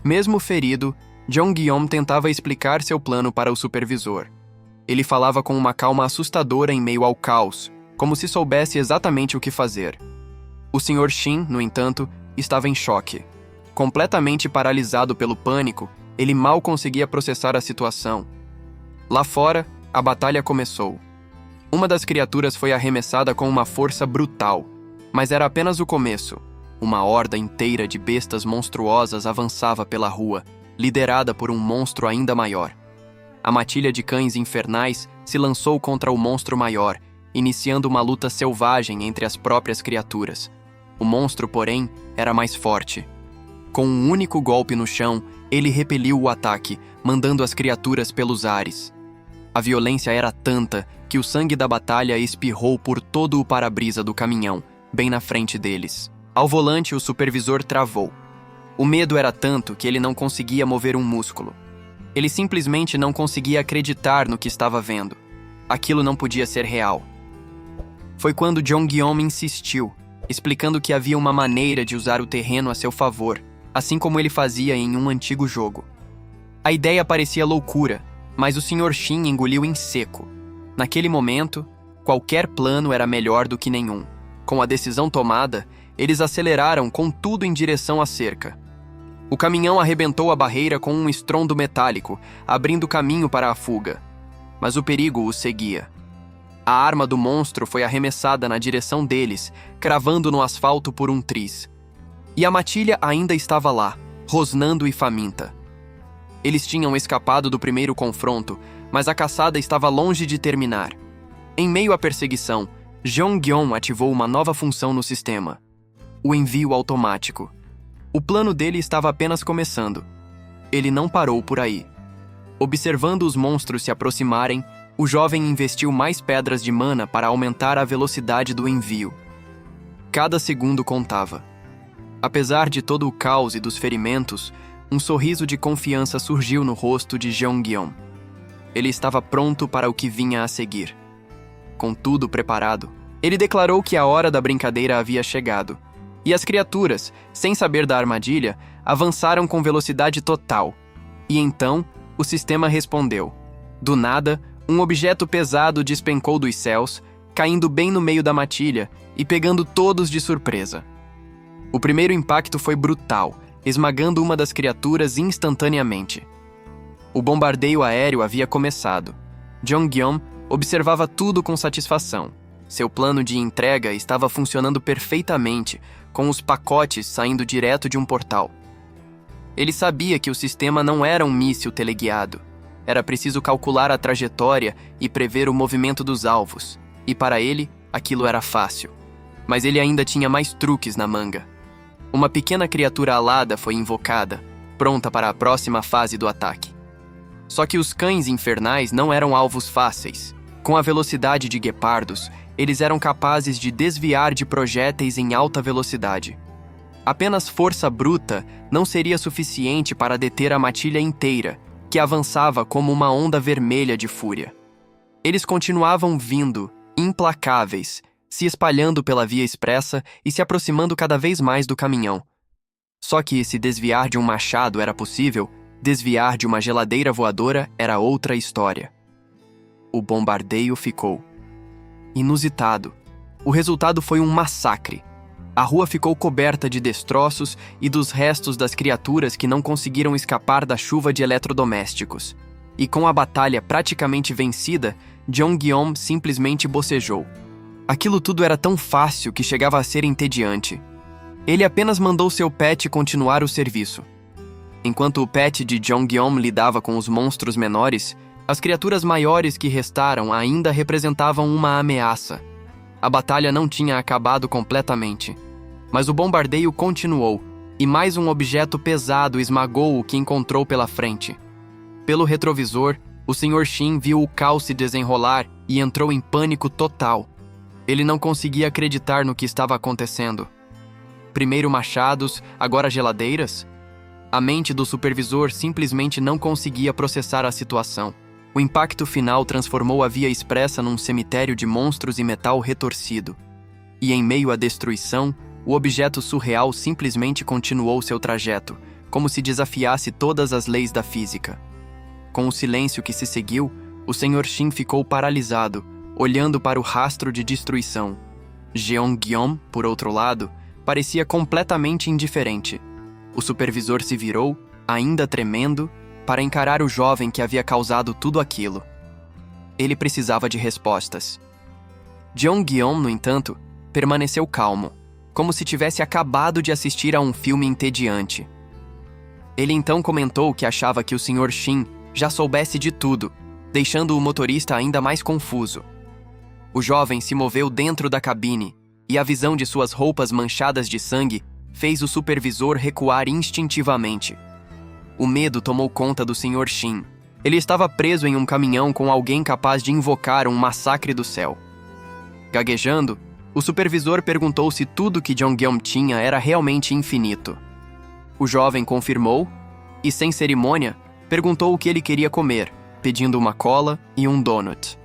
Mesmo ferido, Jong-yeom tentava explicar seu plano para o supervisor. Ele falava com uma calma assustadora em meio ao caos, como se soubesse exatamente o que fazer. O Sr. Shin, no entanto, estava em choque. Completamente paralisado pelo pânico, ele mal conseguia processar a situação. Lá fora, a batalha começou. Uma das criaturas foi arremessada com uma força brutal, mas era apenas o começo. Uma horda inteira de bestas monstruosas avançava pela rua, liderada por um monstro ainda maior. A matilha de cães infernais se lançou contra o monstro maior, iniciando uma luta selvagem entre as próprias criaturas. O monstro, porém, era mais forte. Com um único golpe no chão, ele repeliu o ataque, mandando as criaturas pelos ares. A violência era tanta que o sangue da batalha espirrou por todo o para-brisa do caminhão, bem na frente deles. Ao volante, o supervisor travou. O medo era tanto que ele não conseguia mover um músculo. Ele simplesmente não conseguia acreditar no que estava vendo. Aquilo não podia ser real. Foi quando Jong-yeom insistiu, explicando que havia uma maneira de usar o terreno a seu favor, assim como ele fazia em um antigo jogo. A ideia parecia loucura, mas o Sr. Shin engoliu em seco. Naquele momento, qualquer plano era melhor do que nenhum. Com a decisão tomada, eles aceleraram com tudo em direção à cerca. O caminhão arrebentou a barreira com um estrondo metálico, abrindo caminho para a fuga. Mas o perigo os seguia. A arma do monstro foi arremessada na direção deles, cravando no asfalto por um triz. E a matilha ainda estava lá, rosnando e faminta. Eles tinham escapado do primeiro confronto, mas a caçada estava longe de terminar. Em meio à perseguição, Jong-yeom ativou uma nova função no sistema: o envio automático. O plano dele estava apenas começando. Ele não parou por aí. Observando os monstros se aproximarem, o jovem investiu mais pedras de mana para aumentar a velocidade do envio. Cada segundo contava. Apesar de todo o caos e dos ferimentos, um sorriso de confiança surgiu no rosto de Jong-yeom. Ele estava pronto para o que vinha a seguir. Com tudo preparado, ele declarou que a hora da brincadeira havia chegado. E as criaturas, sem saber da armadilha, avançaram com velocidade total. E então, o sistema respondeu. Do nada, um objeto pesado despencou dos céus, caindo bem no meio da matilha e pegando todos de surpresa. O primeiro impacto foi brutal, esmagando uma das criaturas instantaneamente. O bombardeio aéreo havia começado. Jong-yeom observava tudo com satisfação. Seu plano de entrega estava funcionando perfeitamente, com os pacotes saindo direto de um portal. Ele sabia que o sistema não era um míssil teleguiado. Era preciso calcular a trajetória e prever o movimento dos alvos, e para ele, aquilo era fácil. Mas ele ainda tinha mais truques na manga. Uma pequena criatura alada foi invocada, pronta para a próxima fase do ataque. Só que os cães infernais não eram alvos fáceis. Com a velocidade de guepardos, eles eram capazes de desviar de projéteis em alta velocidade. Apenas força bruta não seria suficiente para deter a matilha inteira, que avançava como uma onda vermelha de fúria. Eles continuavam vindo, implacáveis, se espalhando pela via expressa e se aproximando cada vez mais do caminhão. Só que se desviar de um machado era possível, desviar de uma geladeira voadora era outra história. O bombardeio ficou inusitado. O resultado foi um massacre. A rua ficou coberta de destroços e dos restos das criaturas que não conseguiram escapar da chuva de eletrodomésticos. E com a batalha praticamente vencida, Jong-yeom simplesmente bocejou. Aquilo tudo era tão fácil que chegava a ser entediante. Ele apenas mandou seu pet continuar o serviço. Enquanto o pet de Jong-yeom lidava com os monstros menores, as criaturas maiores que restaram ainda representavam uma ameaça. A batalha não tinha acabado completamente. Mas o bombardeio continuou, e mais um objeto pesado esmagou o que encontrou pela frente. Pelo retrovisor, o Sr. Shin viu o caos se desenrolar e entrou em pânico total. Ele não conseguia acreditar no que estava acontecendo. Primeiro machados, agora geladeiras? A mente do supervisor simplesmente não conseguia processar a situação. O impacto final transformou a via expressa num cemitério de monstros e metal retorcido. E em meio à destruição, o objeto surreal simplesmente continuou seu trajeto, como se desafiasse todas as leis da física. Com o silêncio que se seguiu, o Sr. Shin ficou paralisado, olhando para o rastro de destruição. Jeongeon, por outro lado, parecia completamente indiferente. O supervisor se virou, ainda tremendo, para encarar o jovem que havia causado tudo aquilo. Ele precisava de respostas. Jeongeon, no entanto, permaneceu calmo, como se tivesse acabado de assistir a um filme entediante. Ele então comentou que achava que o Sr. Shin já soubesse de tudo, deixando o motorista ainda mais confuso. O jovem se moveu dentro da cabine, e a visão de suas roupas manchadas de sangue fez o supervisor recuar instintivamente. O medo tomou conta do Sr. Shin. Ele estava preso em um caminhão com alguém capaz de invocar um massacre do céu. Gaguejando, o supervisor perguntou se tudo que Jeongeon tinha era realmente infinito. O jovem confirmou e, sem cerimônia, perguntou o que ele queria comer, pedindo uma cola e um donut.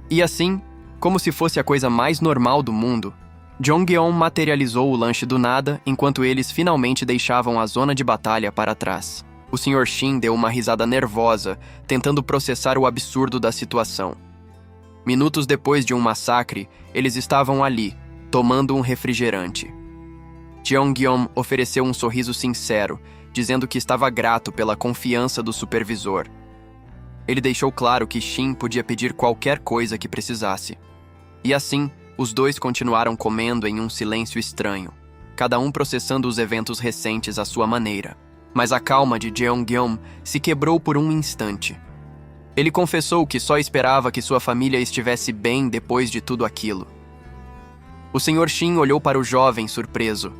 E assim, como se fosse a coisa mais normal do mundo, Jeongeon materializou o lanche do nada enquanto eles finalmente deixavam a zona de batalha para trás. O Sr. Shin deu uma risada nervosa, tentando processar o absurdo da situação. Minutos depois de um massacre, eles estavam ali, tomando um refrigerante. Jeongeon ofereceu um sorriso sincero, dizendo que estava grato pela confiança do supervisor. Ele deixou claro que Shin podia pedir qualquer coisa que precisasse. E assim, os dois continuaram comendo em um silêncio estranho, cada um processando os eventos recentes à sua maneira. Mas a calma de Jeongeon se quebrou por um instante. Ele confessou que só esperava que sua família estivesse bem depois de tudo aquilo. O Sr. Shin olhou para o jovem surpreso.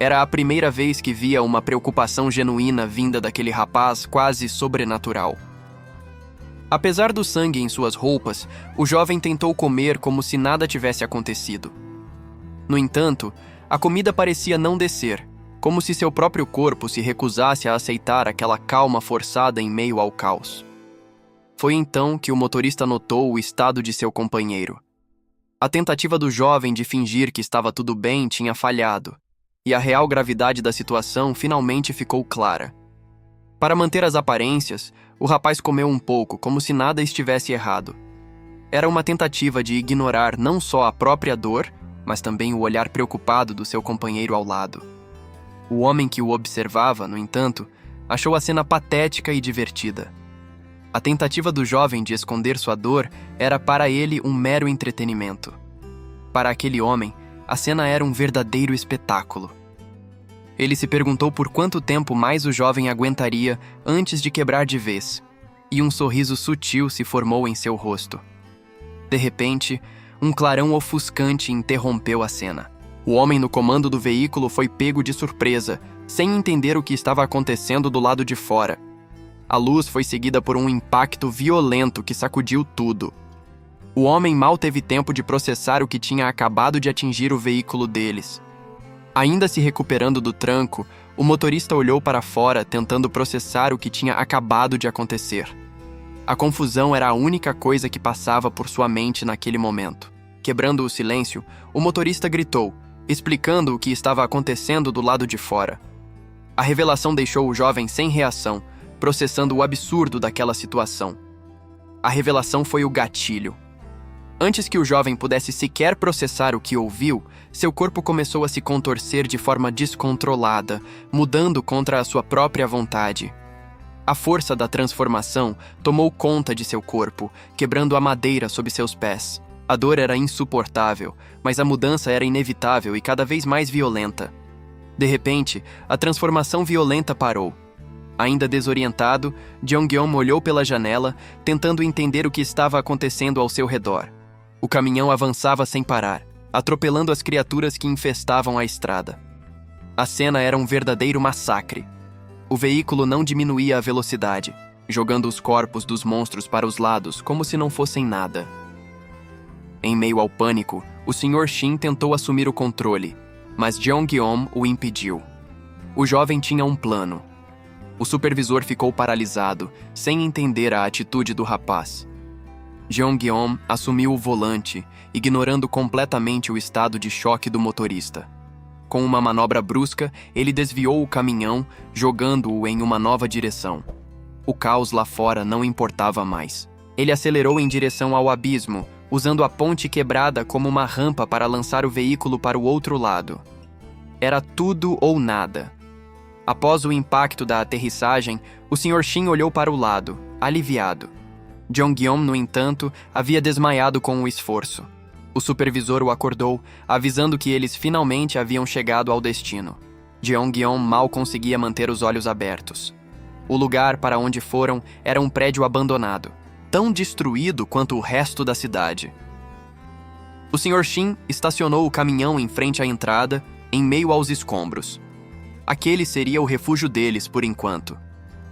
Era a primeira vez que via uma preocupação genuína vinda daquele rapaz quase sobrenatural. Apesar do sangue em suas roupas, o jovem tentou comer como se nada tivesse acontecido. No entanto, a comida parecia não descer, como se seu próprio corpo se recusasse a aceitar aquela calma forçada em meio ao caos. Foi então que o motorista notou o estado de seu companheiro. A tentativa do jovem de fingir que estava tudo bem tinha falhado, e a real gravidade da situação finalmente ficou clara. Para manter as aparências, o rapaz comeu um pouco, como se nada estivesse errado. Era uma tentativa de ignorar não só a própria dor, mas também o olhar preocupado do seu companheiro ao lado. O homem que o observava, no entanto, achou a cena patética e divertida. A tentativa do jovem de esconder sua dor era para ele um mero entretenimento. Para aquele homem, a cena era um verdadeiro espetáculo. Ele se perguntou por quanto tempo mais o jovem aguentaria antes de quebrar de vez, e um sorriso sutil se formou em seu rosto. De repente, um clarão ofuscante interrompeu a cena. O homem no comando do veículo foi pego de surpresa, sem entender o que estava acontecendo do lado de fora. A luz foi seguida por um impacto violento que sacudiu tudo. O homem mal teve tempo de processar o que tinha acabado de atingir o veículo deles. Ainda se recuperando do tranco, o motorista olhou para fora tentando processar o que tinha acabado de acontecer. A confusão era a única coisa que passava por sua mente naquele momento. Quebrando o silêncio, o motorista gritou, explicando o que estava acontecendo do lado de fora. A revelação deixou o jovem sem reação, processando o absurdo daquela situação. A revelação foi o gatilho. Antes que o jovem pudesse sequer processar o que ouviu, seu corpo começou a se contorcer de forma descontrolada, mudando contra a sua própria vontade. A força da transformação tomou conta de seu corpo, quebrando a madeira sob seus pés. A dor era insuportável, mas a mudança era inevitável e cada vez mais violenta. De repente, a transformação violenta parou. Ainda desorientado, Jeongeon olhou pela janela, tentando entender o que estava acontecendo ao seu redor. O caminhão avançava sem parar, atropelando as criaturas que infestavam a estrada. A cena era um verdadeiro massacre. O veículo não diminuía a velocidade, jogando os corpos dos monstros para os lados como se não fossem nada. Em meio ao pânico, o Sr. Shin tentou assumir o controle, mas Jeongeon o impediu. O jovem tinha um plano. O supervisor ficou paralisado, sem entender a atitude do rapaz. Jeongeon assumiu o volante, ignorando completamente o estado de choque do motorista. Com uma manobra brusca, ele desviou o caminhão, jogando-o em uma nova direção. O caos lá fora não importava mais. Ele acelerou em direção ao abismo, usando a ponte quebrada como uma rampa para lançar o veículo para o outro lado. Era tudo ou nada. Após o impacto da aterrissagem, o Sr. Shin olhou para o lado, aliviado. Jeong-yeon, no entanto, havia desmaiado com o esforço. O supervisor o acordou, avisando que eles finalmente haviam chegado ao destino. Jeong-yeon mal conseguia manter os olhos abertos. O lugar para onde foram era um prédio abandonado, tão destruído quanto o resto da cidade. O Sr. Shin estacionou o caminhão em frente à entrada, em meio aos escombros. Aquele seria o refúgio deles por enquanto.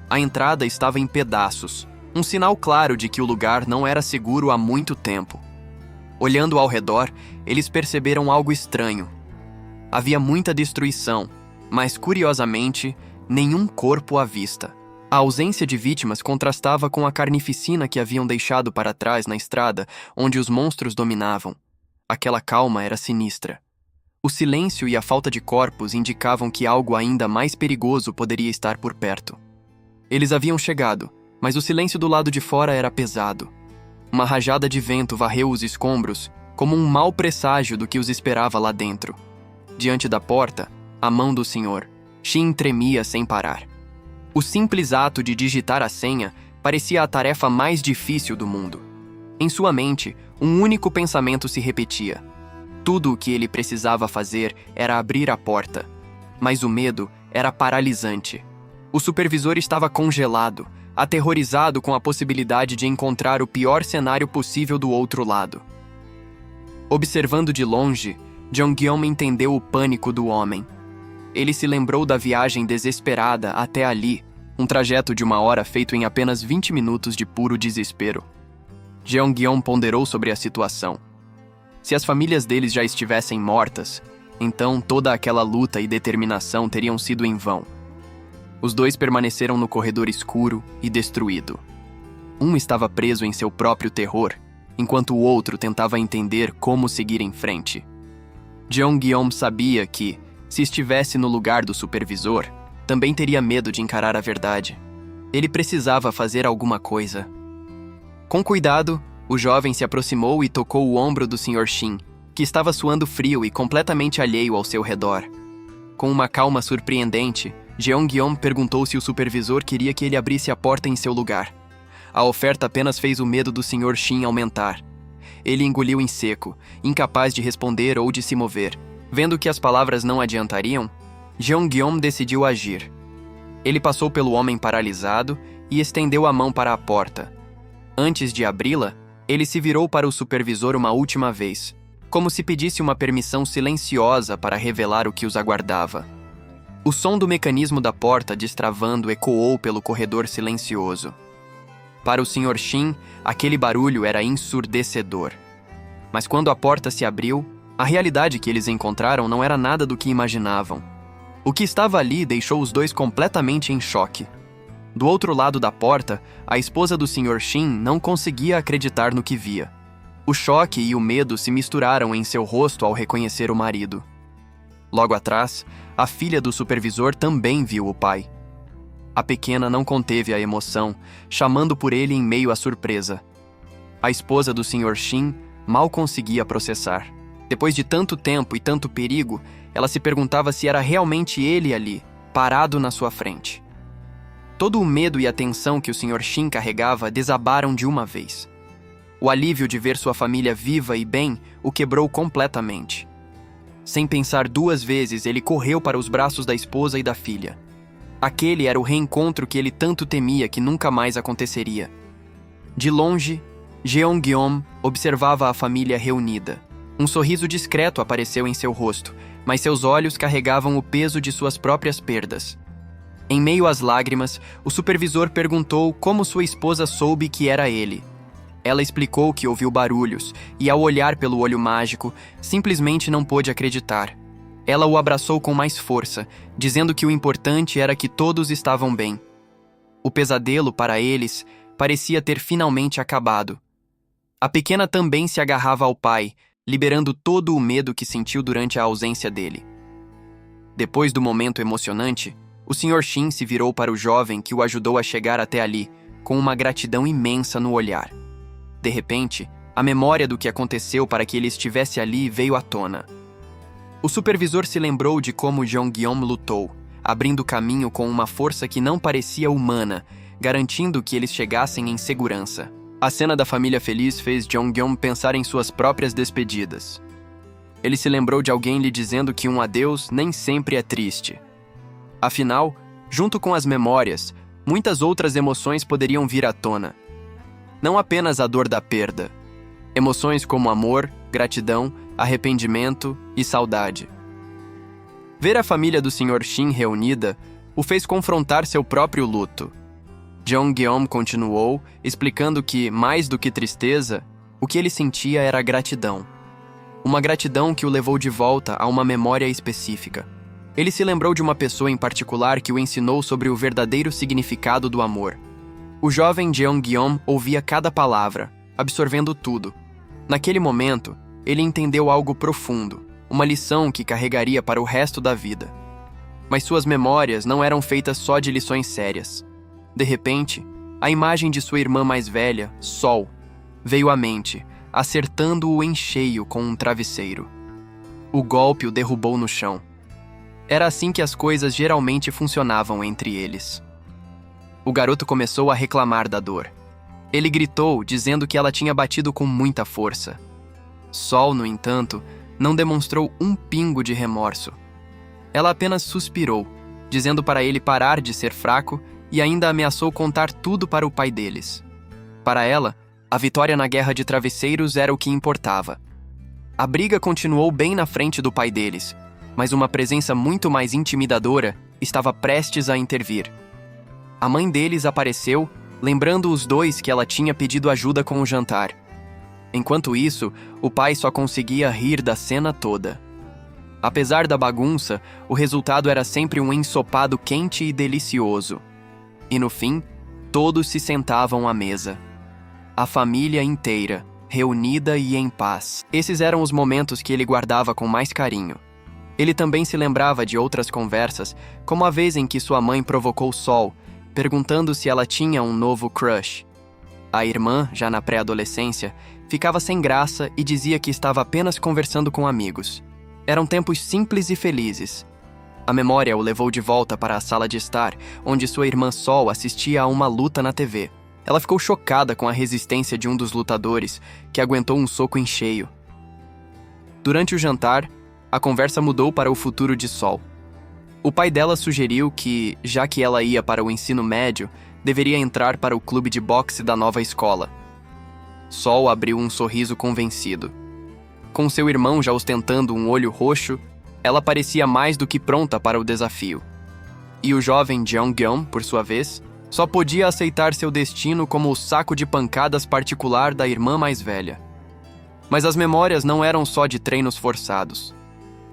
A entrada estava em pedaços, um sinal claro de que o lugar não era seguro há muito tempo. Olhando ao redor, eles perceberam algo estranho. Havia muita destruição, mas, curiosamente, nenhum corpo à vista. A ausência de vítimas contrastava com a carnificina que haviam deixado para trás na estrada, onde os monstros dominavam. Aquela calma era sinistra. O silêncio e a falta de corpos indicavam que algo ainda mais perigoso poderia estar por perto. Eles haviam chegado, mas o silêncio do lado de fora era pesado. Uma rajada de vento varreu os escombros, como um mau presságio do que os esperava lá dentro. Diante da porta, a mão do Sr. Shin tremia sem parar. O simples ato de digitar a senha parecia a tarefa mais difícil do mundo. Em sua mente, um único pensamento se repetia. Tudo o que ele precisava fazer era abrir a porta. Mas o medo era paralisante. O supervisor estava congelado, aterrorizado com a possibilidade de encontrar o pior cenário possível do outro lado. Observando de longe, Jeong-yeon entendeu o pânico do homem. Ele se lembrou da viagem desesperada até ali, um trajeto de 1 hora feito em apenas 20 minutos de puro desespero. Jeong-yeon ponderou sobre a situação. Se as famílias deles já estivessem mortas, então toda aquela luta e determinação teriam sido em vão. Os dois permaneceram no corredor escuro e destruído. Um estava preso em seu próprio terror, enquanto o outro tentava entender como seguir em frente. Jeong-yeon sabia que, se estivesse no lugar do supervisor, também teria medo de encarar a verdade. Ele precisava fazer alguma coisa. Com cuidado, o jovem se aproximou e tocou o ombro do Sr. Shin, que estava suando frio e completamente alheio ao seu redor. Com uma calma surpreendente, Jeong-yeon perguntou se o supervisor queria que ele abrisse a porta em seu lugar. A oferta apenas fez o medo do Sr. Shin aumentar. Ele engoliu em seco, incapaz de responder ou de se mover. Vendo que as palavras não adiantariam, Jeong-yeon decidiu agir. Ele passou pelo homem paralisado e estendeu a mão para a porta. Antes de abri-la, ele se virou para o supervisor uma última vez, como se pedisse uma permissão silenciosa para revelar o que os aguardava. O som do mecanismo da porta destravando ecoou pelo corredor silencioso. Para o Sr. Shin, aquele barulho era ensurdecedor. Mas quando a porta se abriu, a realidade que eles encontraram não era nada do que imaginavam. O que estava ali deixou os dois completamente em choque. Do outro lado da porta, a esposa do Sr. Shin não conseguia acreditar no que via. O choque e o medo se misturaram em seu rosto ao reconhecer o marido. Logo atrás, a filha do supervisor também viu o pai. A pequena não conteve a emoção, chamando por ele em meio à surpresa. A esposa do Sr. Shin mal conseguia processar. Depois de tanto tempo e tanto perigo, ela se perguntava se era realmente ele ali, parado na sua frente. Todo o medo e a tensão que o Sr. Shin carregava desabaram de uma vez. O alívio de ver sua família viva e bem o quebrou completamente. Sem pensar 2 vezes, ele correu para os braços da esposa e da filha. Aquele era o reencontro que ele tanto temia que nunca mais aconteceria. De longe, Jeong-yeon observava a família reunida. Um sorriso discreto apareceu em seu rosto, mas seus olhos carregavam o peso de suas próprias perdas. Em meio às lágrimas, o supervisor perguntou como sua esposa soube que era ele. Ela explicou que ouviu barulhos e, ao olhar pelo olho mágico, simplesmente não pôde acreditar. Ela o abraçou com mais força, dizendo que o importante era que todos estavam bem. O pesadelo, para eles, parecia ter finalmente acabado. A pequena também se agarrava ao pai, liberando todo o medo que sentiu durante a ausência dele. Depois do momento emocionante, o Sr. Shin se virou para o jovem que o ajudou a chegar até ali, com uma gratidão imensa no olhar. De repente, a memória do que aconteceu para que ele estivesse ali veio à tona. O supervisor se lembrou de como Jong-yeom lutou, abrindo caminho com uma força que não parecia humana, garantindo que eles chegassem em segurança. A cena da família feliz fez Jong-yeom pensar em suas próprias despedidas. Ele se lembrou de alguém lhe dizendo que um adeus nem sempre é triste. Afinal, junto com as memórias, muitas outras emoções poderiam vir à tona. Não apenas a dor da perda. Emoções como amor, gratidão, arrependimento e saudade. Ver a família do Sr. Shin reunida o fez confrontar seu próprio luto. Jong-yeom continuou, explicando que, mais do que tristeza, o que ele sentia era gratidão. Uma gratidão que o levou de volta a uma memória específica. Ele se lembrou de uma pessoa em particular que o ensinou sobre o verdadeiro significado do amor. O jovem Jong-yeom ouvia cada palavra, absorvendo tudo. Naquele momento, ele entendeu algo profundo, uma lição que carregaria para o resto da vida. Mas suas memórias não eram feitas só de lições sérias. De repente, a imagem de sua irmã mais velha, Sol, veio à mente, acertando-o em cheio com um travesseiro. O golpe o derrubou no chão. Era assim que as coisas geralmente funcionavam entre eles. O garoto começou a reclamar da dor. Ele gritou, dizendo que ela tinha batido com muita força. Sol, no entanto, não demonstrou um pingo de remorso. Ela apenas suspirou, dizendo para ele parar de ser fraco e ainda ameaçou contar tudo para o pai deles. Para ela, a vitória na guerra de travesseiros era o que importava. A briga continuou bem na frente do pai deles, mas uma presença muito mais intimidadora estava prestes a intervir. A mãe deles apareceu, lembrando os dois que ela tinha pedido ajuda com o jantar. Enquanto isso, o pai só conseguia rir da cena toda. Apesar da bagunça, o resultado era sempre um ensopado quente e delicioso. E no fim, todos se sentavam à mesa. A família inteira, reunida e em paz. Esses eram os momentos que ele guardava com mais carinho. Ele também se lembrava de outras conversas, como a vez em que sua mãe provocou Sol, perguntando se ela tinha um novo crush. A irmã, já na pré-adolescência, ficava sem graça e dizia que estava apenas conversando com amigos. Eram tempos simples e felizes. A memória o levou de volta para a sala de estar, onde sua irmã Sol assistia a uma luta na TV. Ela ficou chocada com a resistência de um dos lutadores, que aguentou um soco em cheio. Durante o jantar, a conversa mudou para o futuro de Sol. O pai dela sugeriu que, já que ela ia para o ensino médio, deveria entrar para o clube de boxe da nova escola. Sol abriu um sorriso convencido. Com seu irmão já ostentando um olho roxo, ela parecia mais do que pronta para o desafio. E o jovem Jong-yeom, por sua vez, só podia aceitar seu destino como o saco de pancadas particular da irmã mais velha. Mas as memórias não eram só de treinos forçados.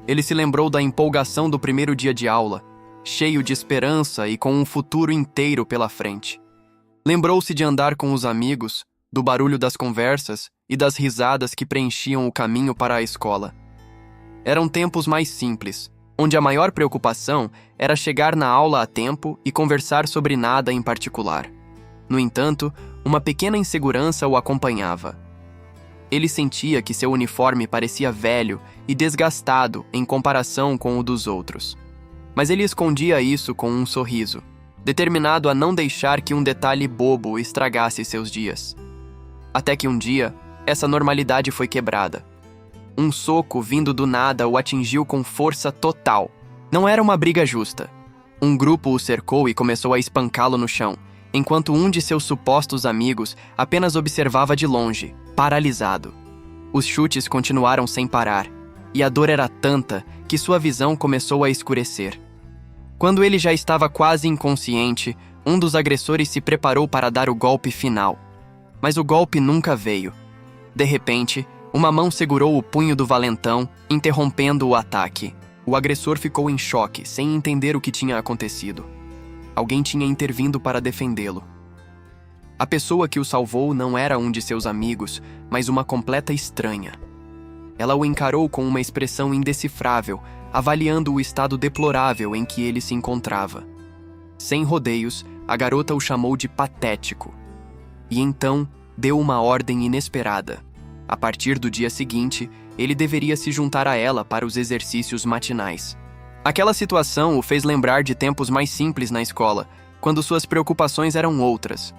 Ele se lembrou da empolgação do primeiro dia de aula, cheio de esperança e com um futuro inteiro pela frente. Lembrou-se de andar com os amigos, do barulho das conversas e das risadas que preenchiam o caminho para a escola. Eram tempos mais simples, onde a maior preocupação era chegar na aula a tempo e conversar sobre nada em particular. No entanto, uma pequena insegurança o acompanhava. Ele sentia que seu uniforme parecia velho e desgastado em comparação com o dos outros. Mas ele escondia isso com um sorriso, determinado a não deixar que um detalhe bobo estragasse seus dias. Até que um dia, essa normalidade foi quebrada. Um soco vindo do nada o atingiu com força total. Não era uma briga justa. Um grupo o cercou e começou a espancá-lo no chão, enquanto um de seus supostos amigos apenas observava de longe, paralisado. Os chutes continuaram sem parar, e a dor era tanta que sua visão começou a escurecer. Quando ele já estava quase inconsciente, um dos agressores se preparou para dar o golpe final. Mas o golpe nunca veio. De repente, uma mão segurou o punho do valentão, interrompendo o ataque. O agressor ficou em choque, sem entender o que tinha acontecido. Alguém tinha intervindo para defendê-lo. A pessoa que o salvou não era um de seus amigos, mas uma completa estranha. Ela o encarou com uma expressão indecifrável, avaliando o estado deplorável em que ele se encontrava. Sem rodeios, a garota o chamou de patético. E então deu uma ordem inesperada. A partir do dia seguinte, ele deveria se juntar a ela para os exercícios matinais. Aquela situação o fez lembrar de tempos mais simples na escola, quando suas preocupações eram outras.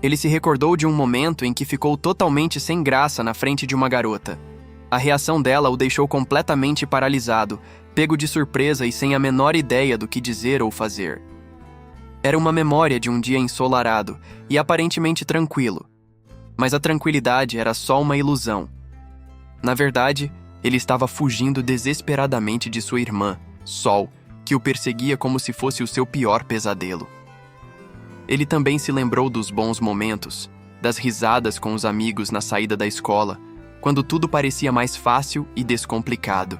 Ele se recordou de um momento em que ficou totalmente sem graça na frente de uma garota. A reação dela o deixou completamente paralisado, pego de surpresa e sem a menor ideia do que dizer ou fazer. Era uma memória de um dia ensolarado e aparentemente tranquilo. Mas a tranquilidade era só uma ilusão. Na verdade, ele estava fugindo desesperadamente de sua irmã, Sol, que o perseguia como se fosse o seu pior pesadelo. Ele também se lembrou dos bons momentos, das risadas com os amigos na saída da escola, quando tudo parecia mais fácil e descomplicado.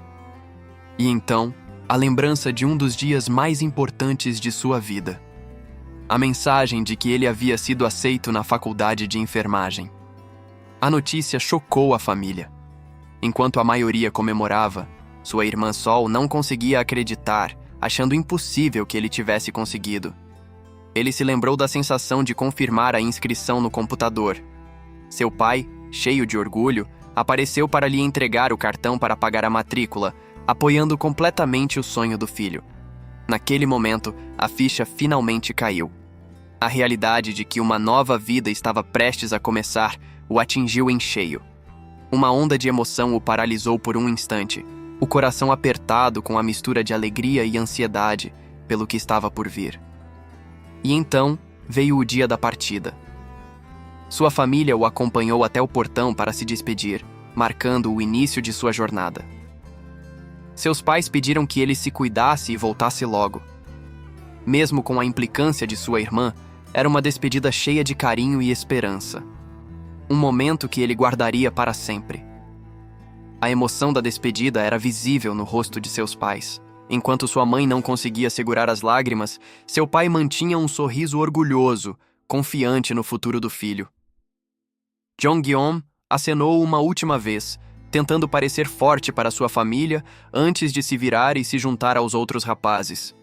E então, a lembrança de um dos dias mais importantes de sua vida. A mensagem de que ele havia sido aceito na faculdade de enfermagem. A notícia chocou a família. Enquanto a maioria comemorava, sua irmã Sol não conseguia acreditar, achando impossível que ele tivesse conseguido. Ele se lembrou da sensação de confirmar a inscrição no computador. Seu pai, cheio de orgulho, apareceu para lhe entregar o cartão para pagar a matrícula, apoiando completamente o sonho do filho. Naquele momento, a ficha finalmente caiu. A realidade de que uma nova vida estava prestes a começar o atingiu em cheio. Uma onda de emoção o paralisou por um instante, o coração apertado com a mistura de alegria e ansiedade pelo que estava por vir. E então veio o dia da partida. Sua família o acompanhou até o portão para se despedir, marcando o início de sua jornada. Seus pais pediram que ele se cuidasse e voltasse logo. Mesmo com a implicância de sua irmã, era uma despedida cheia de carinho e esperança. Um momento que ele guardaria para sempre. A emoção da despedida era visível no rosto de seus pais. Enquanto sua mãe não conseguia segurar as lágrimas, seu pai mantinha um sorriso orgulhoso, confiante no futuro do filho. Jong-yeon acenou uma última vez, tentando parecer forte para sua família antes de se virar e se juntar aos outros rapazes.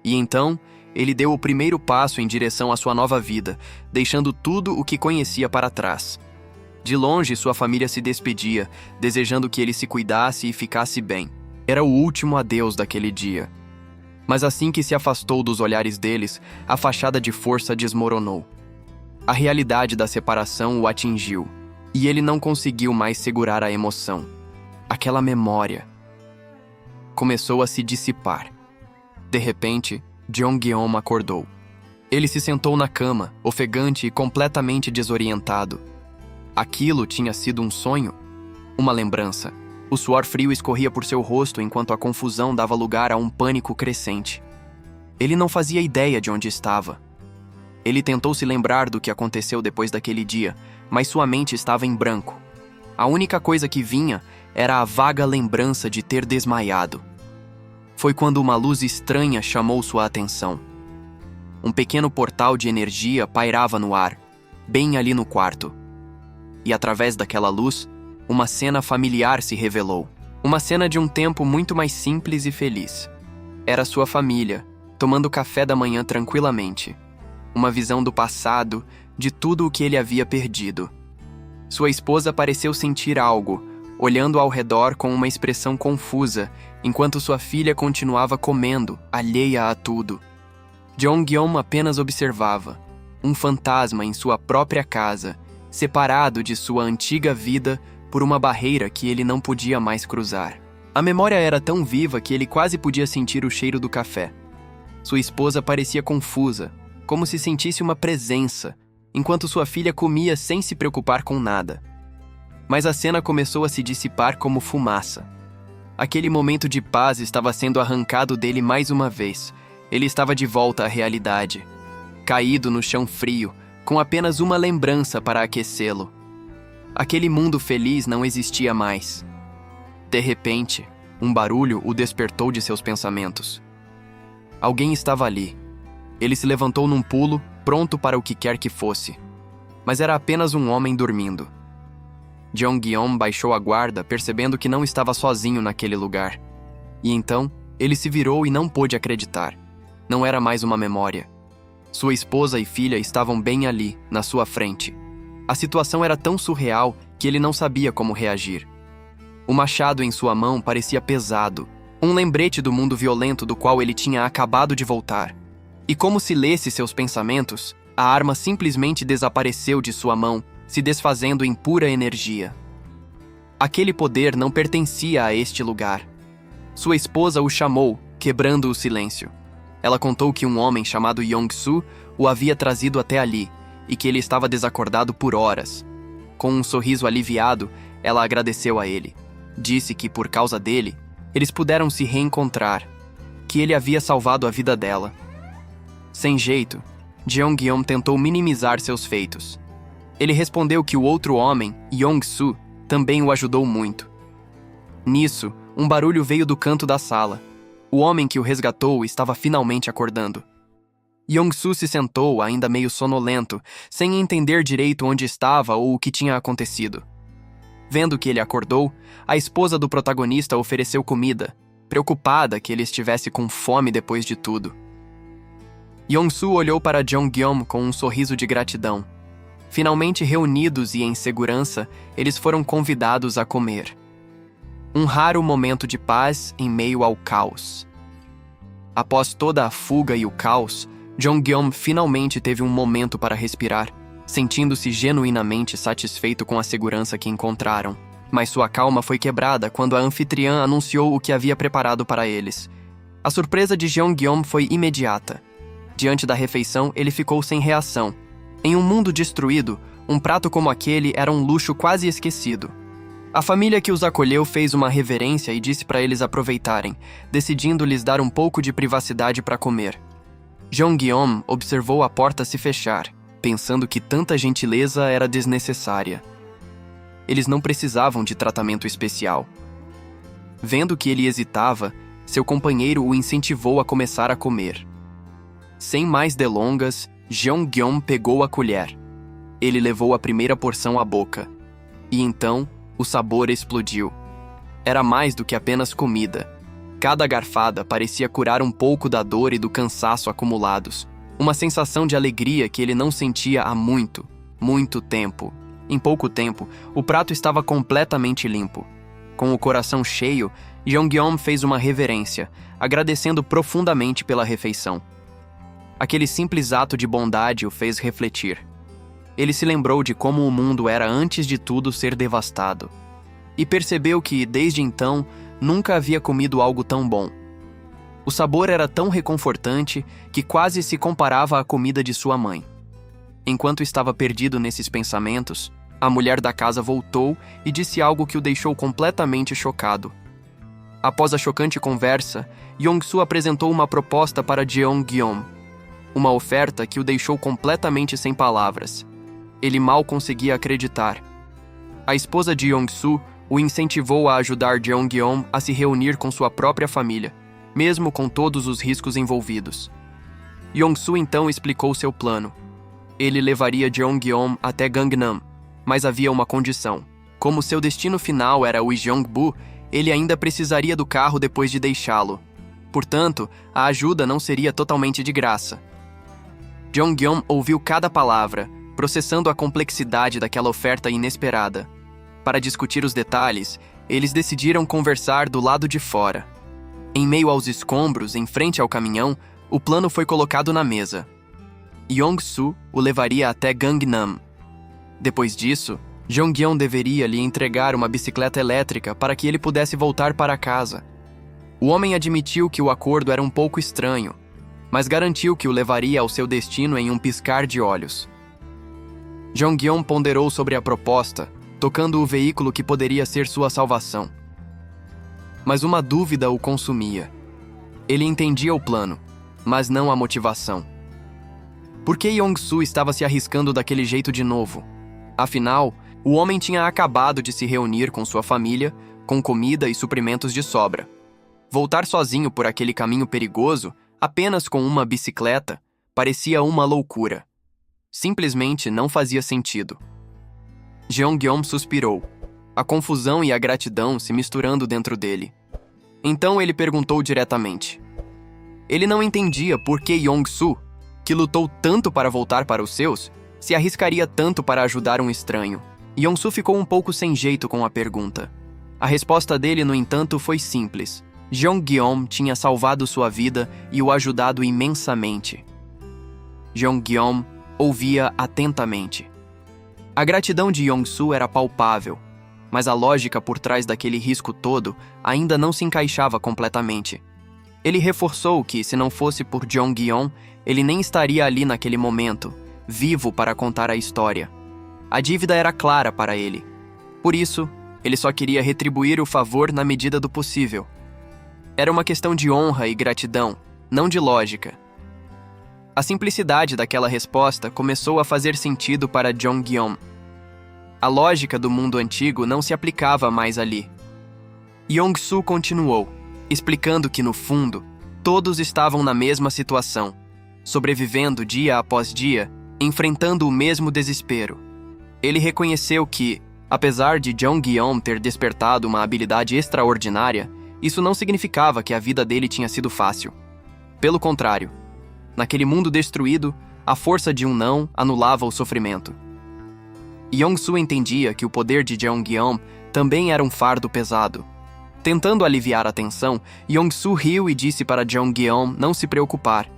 E então, ele deu o primeiro passo em direção à sua nova vida, deixando tudo o que conhecia para trás. De longe, sua família se despedia, desejando que ele se cuidasse e ficasse bem. Era o último adeus daquele dia. Mas assim que se afastou dos olhares deles, a fachada de força desmoronou. A realidade da separação o atingiu, e ele não conseguiu mais segurar a emoção. Aquela memória começou a se dissipar. De repente, Jong-yeon acordou. Ele se sentou na cama, ofegante e completamente desorientado. Aquilo tinha sido um sonho? Uma lembrança. O suor frio escorria por seu rosto enquanto a confusão dava lugar a um pânico crescente. Ele não fazia ideia de onde estava. Ele tentou se lembrar do que aconteceu depois daquele dia, mas sua mente estava em branco. A única coisa que vinha era a vaga lembrança de ter desmaiado. Foi quando uma luz estranha chamou sua atenção. Um pequeno portal de energia pairava no ar, bem ali no quarto. E através daquela luz, uma cena familiar se revelou. Uma cena de um tempo muito mais simples e feliz. Era sua família, tomando café da manhã tranquilamente. Uma visão do passado, de tudo o que ele havia perdido. Sua esposa pareceu sentir algo, olhando ao redor com uma expressão confusa, enquanto sua filha continuava comendo, alheia a tudo. Jong-yeon apenas observava, um fantasma em sua própria casa, separado de sua antiga vida por uma barreira que ele não podia mais cruzar. A memória era tão viva que ele quase podia sentir o cheiro do café. Sua esposa parecia confusa, como se sentisse uma presença, enquanto sua filha comia sem se preocupar com nada. Mas a cena começou a se dissipar como fumaça. Aquele momento de paz estava sendo arrancado dele mais uma vez. Ele estava de volta à realidade, caído no chão frio, com apenas uma lembrança para aquecê-lo. Aquele mundo feliz não existia mais. De repente, um barulho o despertou de seus pensamentos. Alguém estava ali. Ele se levantou num pulo, pronto para o que quer que fosse. Mas era apenas um homem dormindo. Jong-yeon baixou a guarda, percebendo que não estava sozinho naquele lugar. E então, ele se virou e não pôde acreditar. Não era mais uma memória. Sua esposa e filha estavam bem ali, na sua frente. A situação era tão surreal que ele não sabia como reagir. O machado em sua mão parecia pesado, um lembrete do mundo violento do qual ele tinha acabado de voltar. E como se lesse seus pensamentos, a arma simplesmente desapareceu de sua mão, se desfazendo em pura energia. Aquele poder não pertencia a este lugar. Sua esposa o chamou, quebrando o silêncio. Ela contou que um homem chamado Yong-Soo o havia trazido até ali e que ele estava desacordado por horas. Com um sorriso aliviado, ela agradeceu a ele. Disse que, por causa dele, eles puderam se reencontrar, que ele havia salvado a vida dela. Sem jeito, Jeong-yeon tentou minimizar seus feitos. Ele respondeu que o outro homem, Yong-Soo, também o ajudou muito. Nisso, um barulho veio do canto da sala. O homem que o resgatou estava finalmente acordando. Yong-Soo se sentou, ainda meio sonolento, sem entender direito onde estava ou o que tinha acontecido. Vendo que ele acordou, a esposa do protagonista ofereceu comida, preocupada que ele estivesse com fome depois de tudo. Yong-Soo olhou para Jeong-yeon com um sorriso de gratidão. Finalmente reunidos e em segurança, eles foram convidados a comer. Um raro momento de paz em meio ao caos. Após toda a fuga e o caos, Jeong-yeon finalmente teve um momento para respirar, sentindo-se genuinamente satisfeito com a segurança que encontraram. Mas sua calma foi quebrada quando a anfitriã anunciou o que havia preparado para eles. A surpresa de Jeong-yeon foi imediata. Diante da refeição, ele ficou sem reação. Em um mundo destruído, um prato como aquele era um luxo quase esquecido. A família que os acolheu fez uma reverência e disse para eles aproveitarem, decidindo lhes dar um pouco de privacidade para comer. Jeong-yeon observou a porta se fechar, pensando que tanta gentileza era desnecessária. Eles não precisavam de tratamento especial. Vendo que ele hesitava, seu companheiro o incentivou a começar a comer. Sem mais delongas, Jeong-yeon pegou a colher. Ele levou a primeira porção à boca. E então, o sabor explodiu. Era mais do que apenas comida. Cada garfada parecia curar um pouco da dor e do cansaço acumulados. Uma sensação de alegria que ele não sentia há muito, muito tempo. Em pouco tempo, o prato estava completamente limpo. Com o coração cheio, Jeong-yeon fez uma reverência, agradecendo profundamente pela refeição. Aquele simples ato de bondade o fez refletir. Ele se lembrou de como o mundo era antes de tudo ser devastado. E percebeu que, desde então, nunca havia comido algo tão bom. O sabor era tão reconfortante que quase se comparava à comida de sua mãe. Enquanto estava perdido nesses pensamentos, a mulher da casa voltou e disse algo que o deixou completamente chocado. Após a chocante conversa, Yong-Soo apresentou uma proposta para Jeong-yeon. Uma oferta que o deixou completamente sem palavras. Ele mal conseguia acreditar. A esposa de Yong-Soo o incentivou a ajudar Jeong-yeon a se reunir com sua própria família, mesmo com todos os riscos envolvidos. Yong-Soo então explicou seu plano. Ele levaria Jeong-yeon até Gangnam, mas havia uma condição. Como seu destino final era o Ijeongbu, ele ainda precisaria do carro depois de deixá-lo. Portanto, a ajuda não seria totalmente de graça. Jeong-yeon ouviu cada palavra, processando a complexidade daquela oferta inesperada. Para discutir os detalhes, eles decidiram conversar do lado de fora. Em meio aos escombros, em frente ao caminhão, o plano foi colocado na mesa. Yong-Soo o levaria até Gangnam. Depois disso, Jeong-yeon deveria lhe entregar uma bicicleta elétrica para que ele pudesse voltar para casa. O homem admitiu que o acordo era um pouco estranho, mas garantiu que o levaria ao seu destino em um piscar de olhos. Jeong-yeon ponderou sobre a proposta, tocando o veículo que poderia ser sua salvação. Mas uma dúvida o consumia. Ele entendia o plano, mas não a motivação. Por que Yong-Soo estava se arriscando daquele jeito de novo? Afinal, o homem tinha acabado de se reunir com sua família, com comida e suprimentos de sobra. Voltar sozinho por aquele caminho perigoso, apenas com uma bicicleta, parecia uma loucura. Simplesmente não fazia sentido. Jeong-yeon suspirou, a confusão e a gratidão se misturando dentro dele. Então ele perguntou diretamente. Ele não entendia por que Yong-soo, que lutou tanto para voltar para os seus, se arriscaria tanto para ajudar um estranho. Yong-soo ficou um pouco sem jeito com a pergunta. A resposta dele, no entanto, foi simples. Jeong-geom tinha salvado sua vida e o ajudado imensamente. Jeong-geom ouvia atentamente. A gratidão de Yong-soo era palpável, mas a lógica por trás daquele risco todo ainda não se encaixava completamente. Ele reforçou que, se não fosse por Jeong-geom, ele nem estaria ali naquele momento, vivo para contar a história. A dívida era clara para ele. Por isso, ele só queria retribuir o favor na medida do possível. Era uma questão de honra e gratidão, não de lógica. A simplicidade daquela resposta começou a fazer sentido para Jeong-geom. A lógica do mundo antigo não se aplicava mais ali. Yong-soo continuou, explicando que, no fundo, todos estavam na mesma situação, sobrevivendo dia após dia, enfrentando o mesmo desespero. Ele reconheceu que, apesar de Jeong-geom ter despertado uma habilidade extraordinária, isso não significava que a vida dele tinha sido fácil. Pelo contrário, naquele mundo destruído, a força de um não anulava o sofrimento. Yong-soo entendia que o poder de Jeong-geom também era um fardo pesado. Tentando aliviar a tensão, Yong-soo riu e disse para Jeong-geom não se preocupar.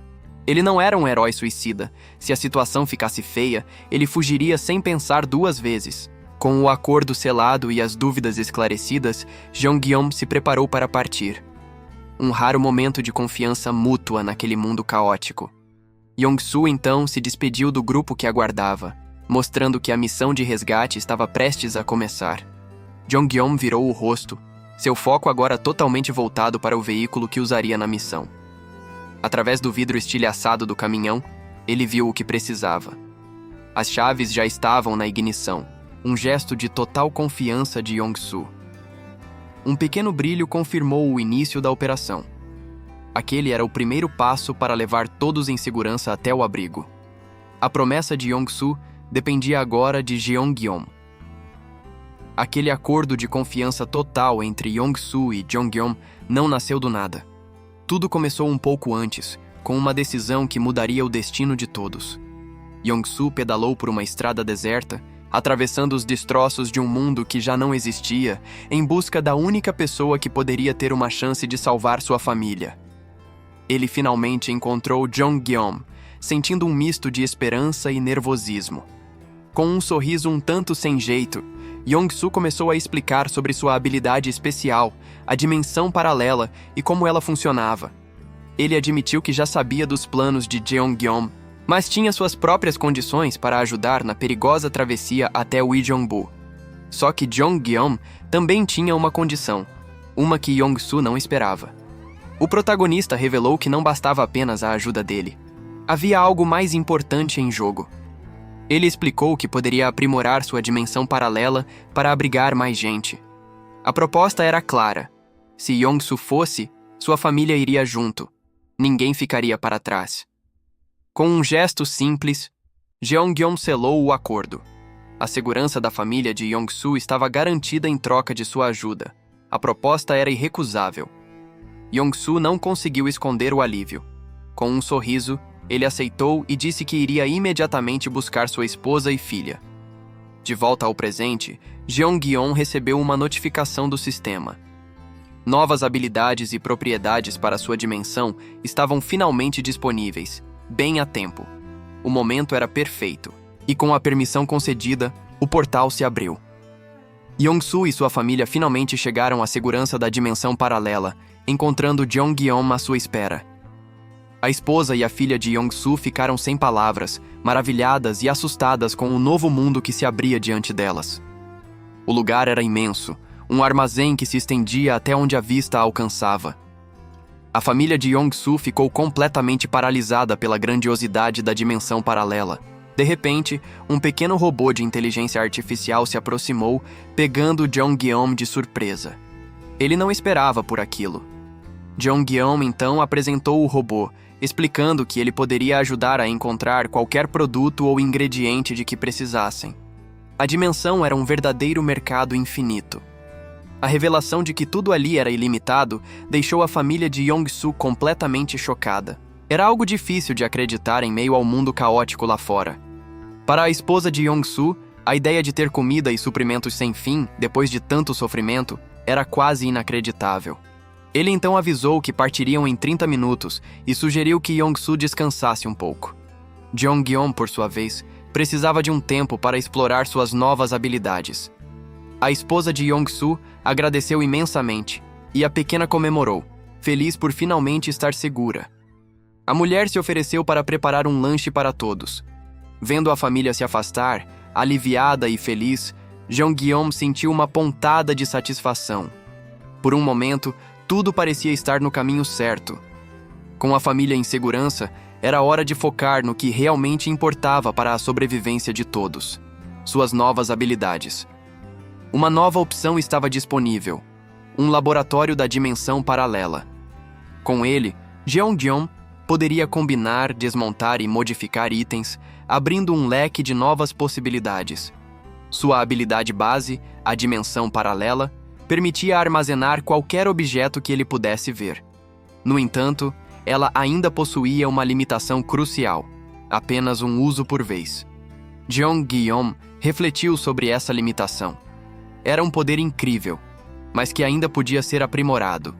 Ele não era um herói suicida. Se a situação ficasse feia, ele fugiria sem pensar duas vezes. Com o acordo selado e as dúvidas esclarecidas, Jeong-geom se preparou para partir. Um raro momento de confiança mútua naquele mundo caótico. Yong-soo então se despediu do grupo que aguardava, mostrando que a missão de resgate estava prestes a começar. Jeong-geom virou o rosto, seu foco agora totalmente voltado para o veículo que usaria na missão. Através do vidro estilhaçado do caminhão, ele viu o que precisava. As chaves já estavam na ignição, um gesto de total confiança de Yong-soo. Um pequeno brilho confirmou o início da operação. Aquele era o primeiro passo para levar todos em segurança até o abrigo. A promessa de Yong-soo dependia agora de Jeong-geom. Aquele acordo de confiança total entre Yong-soo e Jeong-geom não nasceu do nada. Tudo começou um pouco antes, com uma decisão que mudaria o destino de todos. Yong-soo pedalou por uma estrada deserta, atravessando os destroços de um mundo que já não existia, em busca da única pessoa que poderia ter uma chance de salvar sua família. Ele finalmente encontrou Jeong-geom, sentindo um misto de esperança e nervosismo. Com um sorriso um tanto sem jeito, Yong-soo começou a explicar sobre sua habilidade especial, a dimensão paralela e como ela funcionava. Ele admitiu que já sabia dos planos de Jeong-geom, mas tinha suas próprias condições para ajudar na perigosa travessia até Uijeongbu. Só que Jeong-geom também tinha uma condição, uma que Yong-soo não esperava. O protagonista revelou que não bastava apenas a ajuda dele. Havia algo mais importante em jogo. Ele explicou que poderia aprimorar sua dimensão paralela para abrigar mais gente. A proposta era clara. Se Yong-soo fosse, sua família iria junto. Ninguém ficaria para trás. Com um gesto simples, Jeong-geom selou o acordo. A segurança da família de Yong-soo estava garantida em troca de sua ajuda. A proposta era irrecusável. Yong-soo não conseguiu esconder o alívio. Com um sorriso, ele aceitou e disse que iria imediatamente buscar sua esposa e filha. De volta ao presente, Jeong-geom recebeu uma notificação do sistema. Novas habilidades e propriedades para sua dimensão estavam finalmente disponíveis, bem a tempo. O momento era perfeito, e com a permissão concedida, o portal se abriu. Yong-soo e sua família finalmente chegaram à segurança da dimensão paralela, encontrando Jeong-geom à sua espera. A esposa e a filha de Yong-soo ficaram sem palavras, maravilhadas e assustadas com o novo mundo que se abria diante delas. O lugar era imenso, um armazém que se estendia até onde a vista alcançava. A família de Yong-soo ficou completamente paralisada pela grandiosidade da dimensão paralela. De repente, um pequeno robô de inteligência artificial se aproximou, pegando Jeong-geom de surpresa. Ele não esperava por aquilo. Jeong-geom então apresentou o robô, explicando que ele poderia ajudar a encontrar qualquer produto ou ingrediente de que precisassem. A dimensão era um verdadeiro mercado infinito. A revelação de que tudo ali era ilimitado deixou a família de Yong-soo completamente chocada. Era algo difícil de acreditar em meio ao mundo caótico lá fora. Para a esposa de Yong-soo, a ideia de ter comida e suprimentos sem fim, depois de tanto sofrimento, era quase inacreditável. Ele então avisou que partiriam em 30 minutos e sugeriu que Yong-soo descansasse um pouco. Jeong-yeon, por sua vez, precisava de um tempo para explorar suas novas habilidades. A esposa de Yong-soo agradeceu imensamente e a pequena comemorou, feliz por finalmente estar segura. A mulher se ofereceu para preparar um lanche para todos. Vendo a família se afastar, aliviada e feliz, Jeong-yeon sentiu uma pontada de satisfação. Por um momento, tudo parecia estar no caminho certo. Com a família em segurança, era hora de focar no que realmente importava para a sobrevivência de todos: suas novas habilidades. Uma nova opção estava disponível: um laboratório da dimensão paralela. Com ele, Jeong-yeon poderia combinar, desmontar e modificar itens, abrindo um leque de novas possibilidades. Sua habilidade base, a dimensão paralela, permitia armazenar qualquer objeto que ele pudesse ver. No entanto, ela ainda possuía uma limitação crucial: apenas um uso por vez. Jeong-yeon refletiu sobre essa limitação. Era um poder incrível, mas que ainda podia ser aprimorado.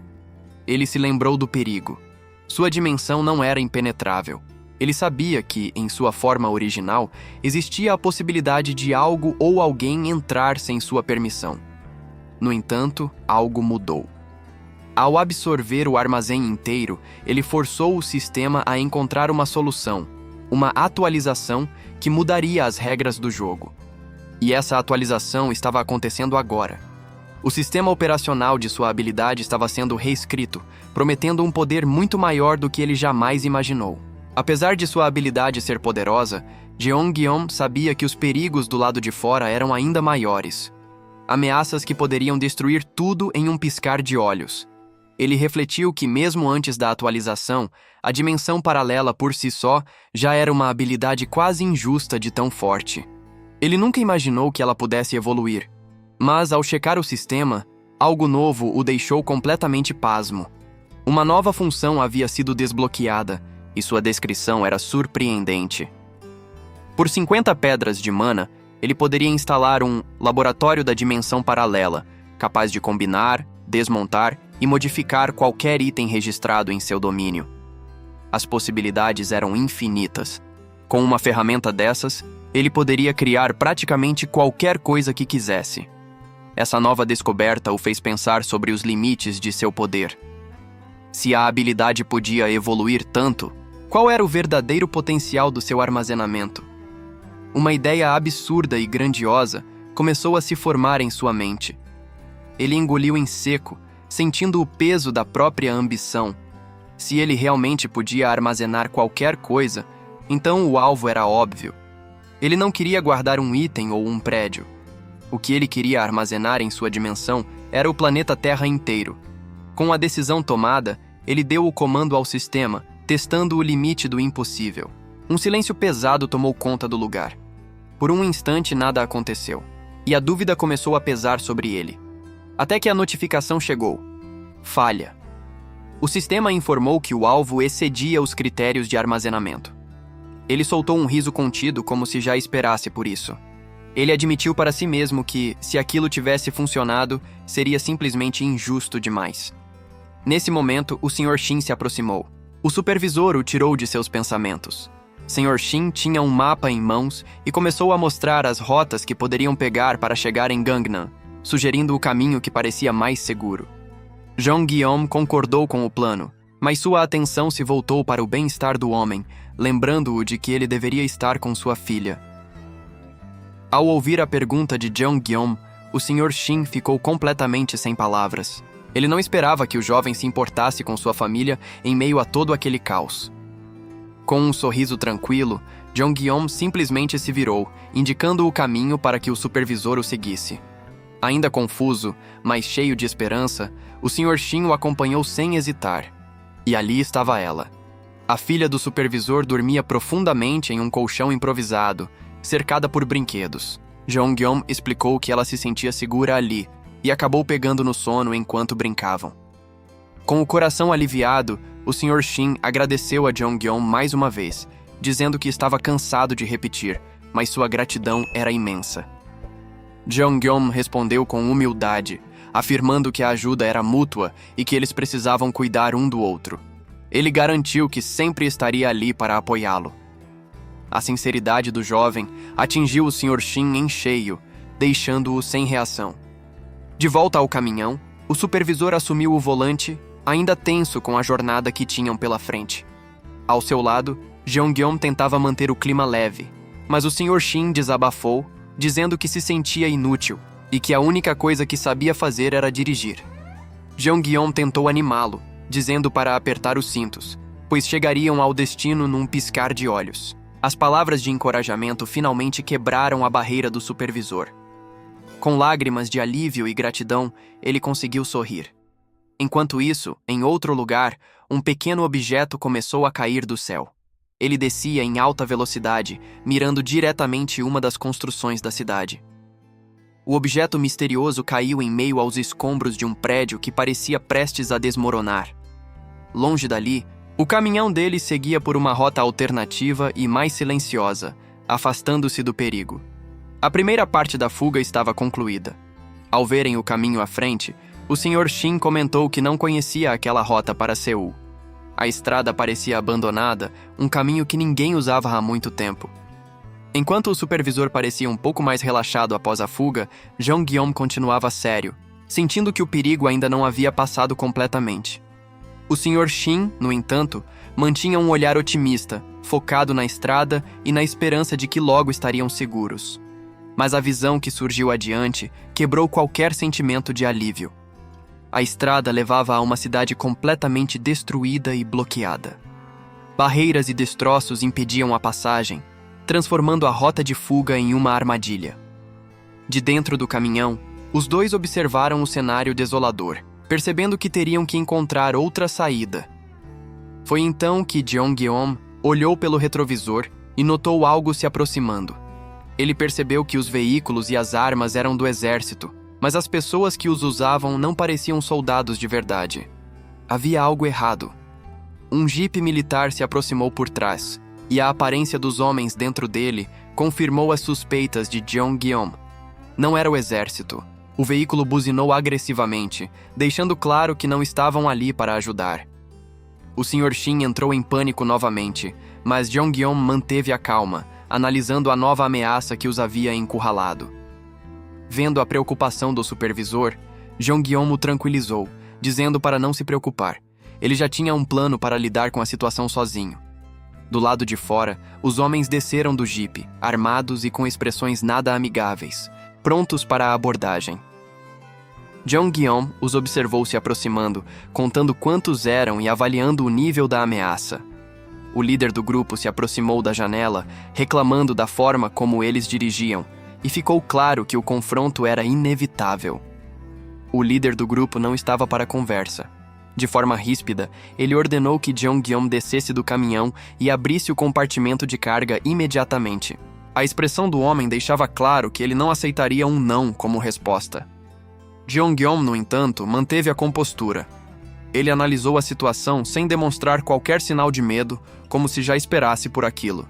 Ele se lembrou do perigo. Sua dimensão não era impenetrável. Ele sabia que, em sua forma original, existia a possibilidade de algo ou alguém entrar sem sua permissão. No entanto, algo mudou. Ao absorver o armazém inteiro, ele forçou o sistema a encontrar uma solução, uma atualização que mudaria as regras do jogo. E essa atualização estava acontecendo agora. O sistema operacional de sua habilidade estava sendo reescrito, prometendo um poder muito maior do que ele jamais imaginou. Apesar de sua habilidade ser poderosa, Jeong-yeon sabia que os perigos do lado de fora eram ainda maiores. Ameaças que poderiam destruir tudo em um piscar de olhos. Ele refletiu que, mesmo antes da atualização, a dimensão paralela por si só já era uma habilidade quase injusta de tão forte. Ele nunca imaginou que ela pudesse evoluir. Mas, ao checar o sistema, algo novo o deixou completamente pasmo. Uma nova função havia sido desbloqueada, e sua descrição era surpreendente. Por 50 pedras de mana, ele poderia instalar um laboratório da dimensão paralela, capaz de combinar, desmontar e modificar qualquer item registrado em seu domínio. As possibilidades eram infinitas. Com uma ferramenta dessas, ele poderia criar praticamente qualquer coisa que quisesse. Essa nova descoberta o fez pensar sobre os limites de seu poder. Se a habilidade podia evoluir tanto, qual era o verdadeiro potencial do seu armazenamento? Uma ideia absurda e grandiosa começou a se formar em sua mente. Ele engoliu em seco, sentindo o peso da própria ambição. Se ele realmente podia armazenar qualquer coisa, então o alvo era óbvio. Ele não queria guardar um item ou um prédio. O que ele queria armazenar em sua dimensão era o planeta Terra inteiro. Com a decisão tomada, ele deu o comando ao sistema, testando o limite do impossível. Um silêncio pesado tomou conta do lugar. Por um instante nada aconteceu, e a dúvida começou a pesar sobre ele. Até que a notificação chegou. Falha. O sistema informou que o alvo excedia os critérios de armazenamento. Ele soltou um riso contido, como se já esperasse por isso. Ele admitiu para si mesmo que, se aquilo tivesse funcionado, seria simplesmente injusto demais. Nesse momento, o Sr. Shin se aproximou. O supervisor o tirou de seus pensamentos. Sr. Shin tinha um mapa em mãos e começou a mostrar as rotas que poderiam pegar para chegar em Gangnam, sugerindo o caminho que parecia mais seguro. Jeong-yeon concordou com o plano, mas sua atenção se voltou para o bem-estar do homem, lembrando-o de que ele deveria estar com sua filha. Ao ouvir a pergunta de Jeong-yeon, o Sr. Shin ficou completamente sem palavras. Ele não esperava que o jovem se importasse com sua família em meio a todo aquele caos. Com um sorriso tranquilo, Jeong-yeon simplesmente se virou, indicando o caminho para que o supervisor o seguisse. Ainda confuso, mas cheio de esperança, o Sr. Shin o acompanhou sem hesitar. E ali estava ela. A filha do supervisor dormia profundamente em um colchão improvisado, cercada por brinquedos. Jeong-yeon explicou que ela se sentia segura ali, e acabou pegando no sono enquanto brincavam. Com o coração aliviado, o Sr. Shin agradeceu a Jong-yeon mais uma vez, dizendo que estava cansado de repetir, mas sua gratidão era imensa. Jong-yeon respondeu com humildade, afirmando que a ajuda era mútua e que eles precisavam cuidar um do outro. Ele garantiu que sempre estaria ali para apoiá-lo. A sinceridade do jovem atingiu o Sr. Shin em cheio, deixando-o sem reação. De volta ao caminhão, o supervisor assumiu o volante, ainda tenso com a jornada que tinham pela frente. Ao seu lado, Jong-yeon tentava manter o clima leve, mas o Sr. Shin desabafou, dizendo que se sentia inútil e que a única coisa que sabia fazer era dirigir. Jong-yeon tentou animá-lo, dizendo para apertar os cintos, pois chegariam ao destino num piscar de olhos. As palavras de encorajamento finalmente quebraram a barreira do supervisor. Com lágrimas de alívio e gratidão, ele conseguiu sorrir. Enquanto isso, em outro lugar, um pequeno objeto começou a cair do céu. Ele descia em alta velocidade, mirando diretamente uma das construções da cidade. O objeto misterioso caiu em meio aos escombros de um prédio que parecia prestes a desmoronar. Longe dali, o caminhão dele seguia por uma rota alternativa e mais silenciosa, afastando-se do perigo. A primeira parte da fuga estava concluída. Ao verem o caminho à frente, o Sr. Shin comentou que não conhecia aquela rota para Seul. A estrada parecia abandonada, um caminho que ninguém usava há muito tempo. Enquanto o supervisor parecia um pouco mais relaxado após a fuga, Jong-yeon continuava sério, sentindo que o perigo ainda não havia passado completamente. O Sr. Shin, no entanto, mantinha um olhar otimista, focado na estrada e na esperança de que logo estariam seguros. Mas a visão que surgiu adiante quebrou qualquer sentimento de alívio. A estrada levava a uma cidade completamente destruída e bloqueada. Barreiras e destroços impediam a passagem, transformando a rota de fuga em uma armadilha. De dentro do caminhão, os dois observaram o cenário desolador, percebendo que teriam que encontrar outra saída. Foi então que Jong-yeon olhou pelo retrovisor e notou algo se aproximando. Ele percebeu que os veículos e as armas eram do exército, mas as pessoas que os usavam não pareciam soldados de verdade. Havia algo errado. Um jipe militar se aproximou por trás, e a aparência dos homens dentro dele confirmou as suspeitas de Jong-yeon. Não era o exército. O veículo buzinou agressivamente, deixando claro que não estavam ali para ajudar. O Sr. Shin entrou em pânico novamente, mas Jong-yeon manteve a calma, analisando a nova ameaça que os havia encurralado. Vendo a preocupação do supervisor, Jong-yeon o tranquilizou, dizendo para não se preocupar. Ele já tinha um plano para lidar com a situação sozinho. Do lado de fora, os homens desceram do jipe, armados e com expressões nada amigáveis, prontos para a abordagem. Jong-yeon os observou se aproximando, contando quantos eram e avaliando o nível da ameaça. O líder do grupo se aproximou da janela, reclamando da forma como eles dirigiam, e ficou claro que o confronto era inevitável. O líder do grupo não estava para conversa. De forma ríspida, ele ordenou que Jong-yeon descesse do caminhão e abrisse o compartimento de carga imediatamente. A expressão do homem deixava claro que ele não aceitaria um não como resposta. Jong-yeon, no entanto, manteve a compostura. Ele analisou a situação sem demonstrar qualquer sinal de medo, como se já esperasse por aquilo.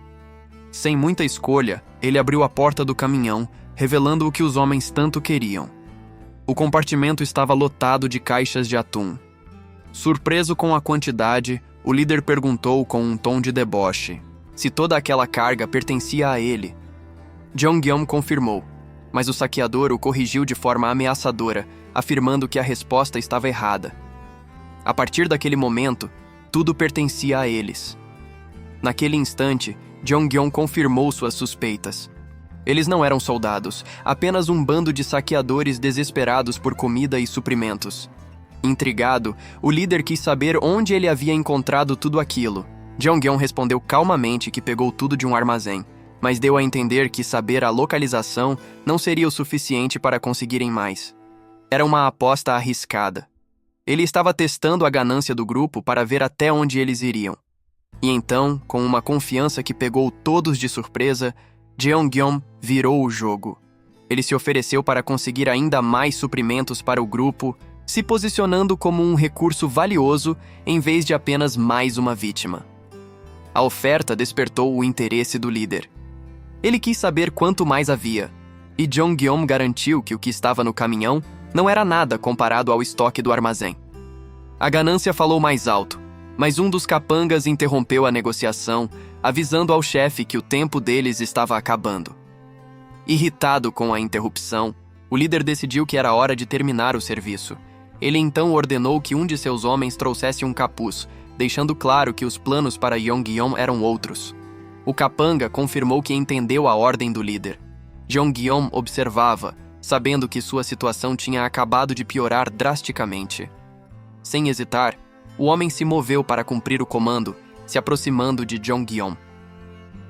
Sem muita escolha, ele abriu a porta do caminhão, revelando o que os homens tanto queriam. O compartimento estava lotado de caixas de atum. Surpreso com a quantidade, o líder perguntou com um tom de deboche se toda aquela carga pertencia a ele. Jong-yeon confirmou, mas o saqueador o corrigiu de forma ameaçadora, afirmando que a resposta estava errada. A partir daquele momento, tudo pertencia a eles. Naquele instante, Jong-yeon confirmou suas suspeitas. Eles não eram soldados, apenas um bando de saqueadores desesperados por comida e suprimentos. Intrigado, o líder quis saber onde ele havia encontrado tudo aquilo. Jong-yeon respondeu calmamente que pegou tudo de um armazém, mas deu a entender que saber a localização não seria o suficiente para conseguirem mais. Era uma aposta arriscada. Ele estava testando a ganância do grupo para ver até onde eles iriam. E então, com uma confiança que pegou todos de surpresa, Jong-yeon virou o jogo. Ele se ofereceu para conseguir ainda mais suprimentos para o grupo, se posicionando como um recurso valioso em vez de apenas mais uma vítima. A oferta despertou o interesse do líder. Ele quis saber quanto mais havia, e Jong-yeom garantiu que o que estava no caminhão não era nada comparado ao estoque do armazém. A ganância falou mais alto, mas um dos capangas interrompeu a negociação, avisando ao chefe que o tempo deles estava acabando. Irritado com a interrupção, o líder decidiu que era hora de terminar o serviço. Ele então ordenou que um de seus homens trouxesse um capuz, deixando claro que os planos para Jong-yeom eram outros. O capanga confirmou que entendeu a ordem do líder. Jong-yeom observava, sabendo que sua situação tinha acabado de piorar drasticamente. Sem hesitar, o homem se moveu para cumprir o comando, se aproximando de Jong-yeom.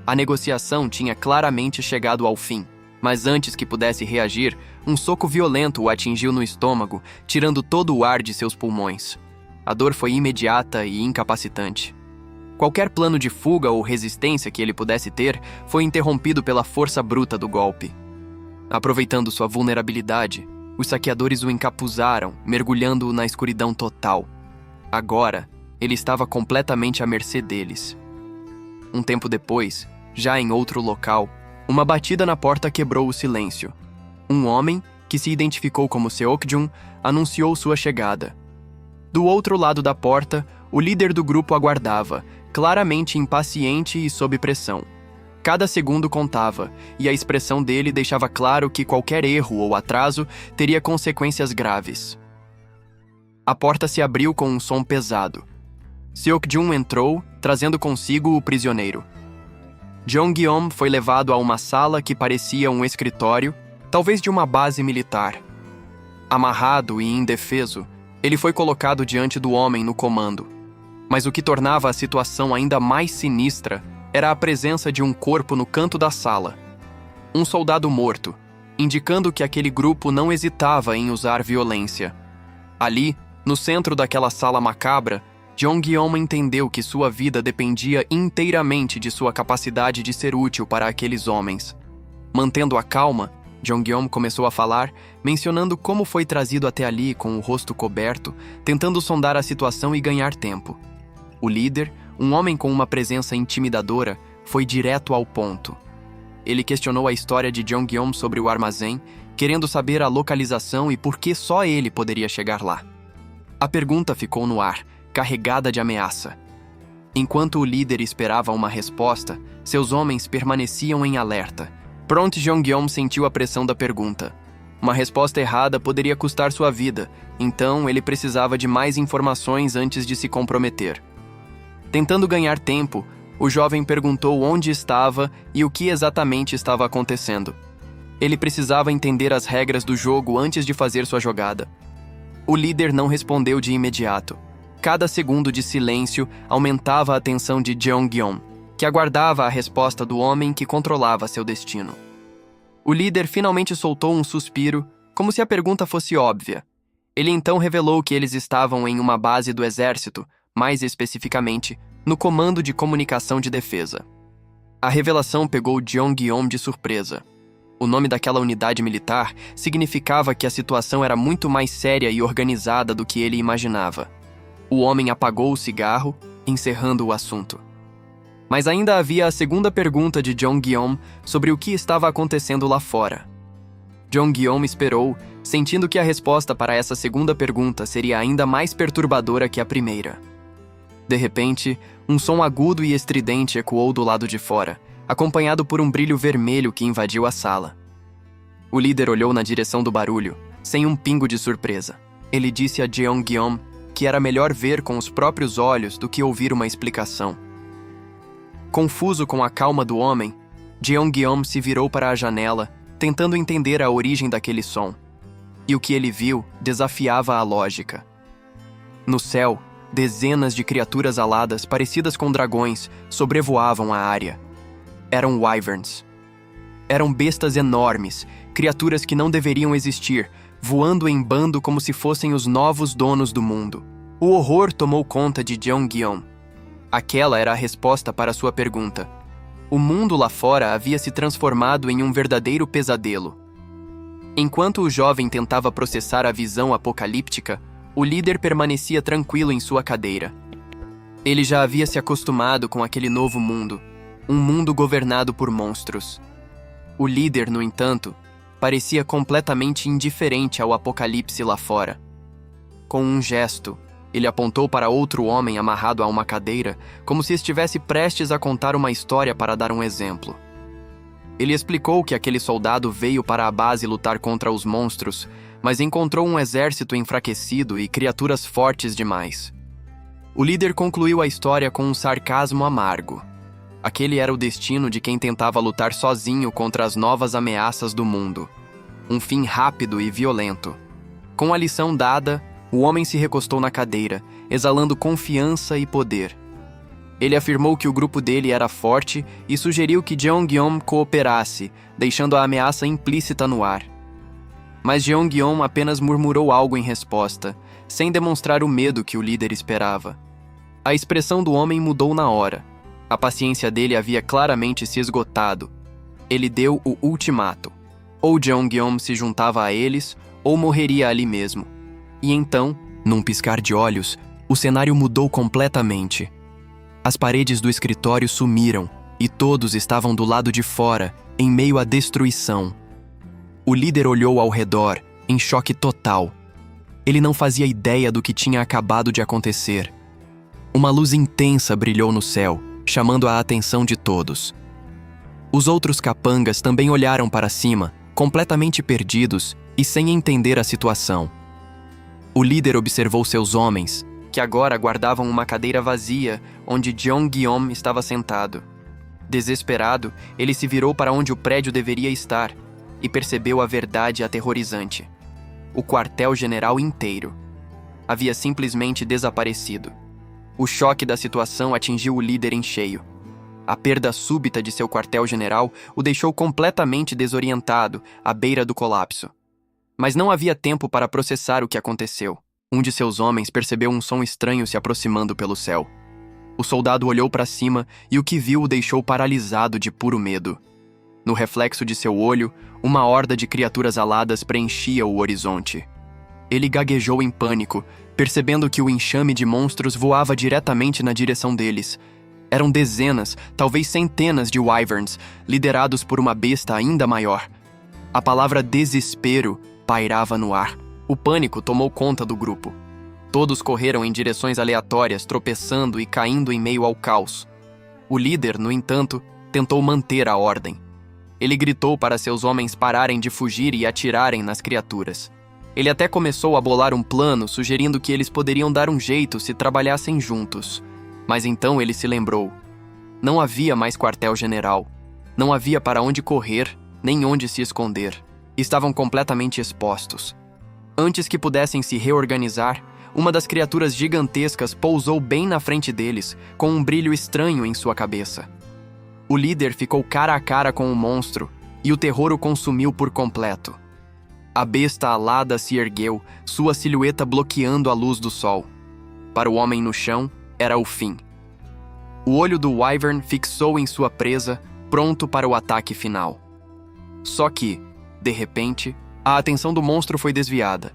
A negociação tinha claramente chegado ao fim, mas antes que pudesse reagir, um soco violento o atingiu no estômago, tirando todo o ar de seus pulmões. A dor foi imediata e incapacitante. Qualquer plano de fuga ou resistência que ele pudesse ter foi interrompido pela força bruta do golpe. Aproveitando sua vulnerabilidade, os saqueadores o encapuzaram, mergulhando-o na escuridão total. Agora, ele estava completamente à mercê deles. Um tempo depois, já em outro local, uma batida na porta quebrou o silêncio. Um homem, que se identificou como Seok-jun, anunciou sua chegada. Do outro lado da porta, o líder do grupo aguardava, claramente impaciente e sob pressão. Cada segundo contava, e a expressão dele deixava claro que qualquer erro ou atraso teria consequências graves. A porta se abriu com um som pesado. Seok-jun entrou, trazendo consigo o prisioneiro. Jong-yeom foi levado a uma sala que parecia um escritório, talvez de uma base militar. Amarrado e indefeso, ele foi colocado diante do homem no comando. Mas o que tornava a situação ainda mais sinistra era a presença de um corpo no canto da sala. Um soldado morto, indicando que aquele grupo não hesitava em usar violência. Ali, no centro daquela sala macabra, Jong-yeom entendeu que sua vida dependia inteiramente de sua capacidade de ser útil para aqueles homens. Mantendo a calma, Jong-yeom começou a falar, mencionando como foi trazido até ali com o rosto coberto, tentando sondar a situação e ganhar tempo. O líder, um homem com uma presença intimidadora, foi direto ao ponto. Ele questionou a história de Jong-yeom sobre o armazém, querendo saber a localização e por que só ele poderia chegar lá. A pergunta ficou no ar, carregada de ameaça. Enquanto o líder esperava uma resposta, seus homens permaneciam em alerta. Pronto, Jong-yeom sentiu a pressão da pergunta. Uma resposta errada poderia custar sua vida, então ele precisava de mais informações antes de se comprometer. Tentando ganhar tempo, o jovem perguntou onde estava e o que exatamente estava acontecendo. Ele precisava entender as regras do jogo antes de fazer sua jogada. O líder não respondeu de imediato. Cada segundo de silêncio aumentava a tensão de Jong-yeom, que aguardava a resposta do homem que controlava seu destino. O líder finalmente soltou um suspiro, como se a pergunta fosse óbvia. Ele então revelou que eles estavam em uma base do exército, mais especificamente, no Comando de Comunicação de Defesa. A revelação pegou Jong-yeom de surpresa. O nome daquela unidade militar significava que a situação era muito mais séria e organizada do que ele imaginava. O homem apagou o cigarro, encerrando o assunto. Mas ainda havia a segunda pergunta de Jong-yeom sobre o que estava acontecendo lá fora. Jong-yeom esperou, sentindo que a resposta para essa segunda pergunta seria ainda mais perturbadora que a primeira. De repente, um som agudo e estridente ecoou do lado de fora, acompanhado por um brilho vermelho que invadiu a sala. O líder olhou na direção do barulho, sem um pingo de surpresa. Ele disse a Jong-yeom que era melhor ver com os próprios olhos do que ouvir uma explicação. Confuso com a calma do homem, Jong-yeom se virou para a janela, tentando entender a origem daquele som. E o que ele viu desafiava a lógica. No céu, dezenas de criaturas aladas, parecidas com dragões, sobrevoavam a área. Eram wyverns. Eram bestas enormes, criaturas que não deveriam existir, voando em bando como se fossem os novos donos do mundo. O horror tomou conta de Jong-yeom. Aquela era a resposta para sua pergunta. O mundo lá fora havia se transformado em um verdadeiro pesadelo. Enquanto o jovem tentava processar a visão apocalíptica, o líder permanecia tranquilo em sua cadeira. Ele já havia se acostumado com aquele novo mundo, um mundo governado por monstros. O líder, no entanto, parecia completamente indiferente ao apocalipse lá fora. Com um gesto, ele apontou para outro homem amarrado a uma cadeira, como se estivesse prestes a contar uma história para dar um exemplo. Ele explicou que aquele soldado veio para a base lutar contra os monstros, mas encontrou um exército enfraquecido e criaturas fortes demais. O líder concluiu a história com um sarcasmo amargo. Aquele era o destino de quem tentava lutar sozinho contra as novas ameaças do mundo. Um fim rápido e violento. Com a lição dada, o homem se recostou na cadeira, exalando confiança e poder. Ele afirmou que o grupo dele era forte e sugeriu que Jeong-yeon cooperasse, deixando a ameaça implícita no ar. Mas Jeong-yeon apenas murmurou algo em resposta, sem demonstrar o medo que o líder esperava. A expressão do homem mudou na hora. A paciência dele havia claramente se esgotado. Ele deu o ultimato. Ou Jeong-yeon se juntava a eles, ou morreria ali mesmo. E então, num piscar de olhos, o cenário mudou completamente. As paredes do escritório sumiram, e todos estavam do lado de fora, em meio à destruição. O líder olhou ao redor, em choque total. Ele não fazia ideia do que tinha acabado de acontecer. Uma luz intensa brilhou no céu, chamando a atenção de todos. Os outros capangas também olharam para cima, completamente perdidos e sem entender a situação. O líder observou seus homens, que agora guardavam uma cadeira vazia onde Jeong-yeon estava sentado. Desesperado, ele se virou para onde o prédio deveria estar e percebeu a verdade aterrorizante. O quartel-general inteiro havia simplesmente desaparecido. O choque da situação atingiu o líder em cheio. A perda súbita de seu quartel-general o deixou completamente desorientado, à beira do colapso. Mas não havia tempo para processar o que aconteceu. Um de seus homens percebeu um som estranho se aproximando pelo céu. O soldado olhou para cima e o que viu o deixou paralisado de puro medo. No reflexo de seu olho, uma horda de criaturas aladas preenchia o horizonte. Ele gaguejou em pânico, percebendo que o enxame de monstros voava diretamente na direção deles. Eram dezenas, talvez centenas de wyverns, liderados por uma besta ainda maior. A palavra desespero pairava no ar. O pânico tomou conta do grupo. Todos correram em direções aleatórias, tropeçando e caindo em meio ao caos. O líder, no entanto, tentou manter a ordem. Ele gritou para seus homens pararem de fugir e atirarem nas criaturas. Ele até começou a bolar um plano, sugerindo que eles poderiam dar um jeito se trabalhassem juntos. Mas então ele se lembrou. Não havia mais quartel-general. Não havia para onde correr, nem onde se esconder. Estavam completamente expostos. Antes que pudessem se reorganizar, uma das criaturas gigantescas pousou bem na frente deles, com um brilho estranho em sua cabeça. O líder ficou cara a cara com o monstro, e o terror o consumiu por completo. A besta alada se ergueu, sua silhueta bloqueando a luz do sol. Para o homem no chão, era o fim. O olho do wyvern fixou em sua presa, pronto para o ataque final. Só que, de repente, a atenção do monstro foi desviada.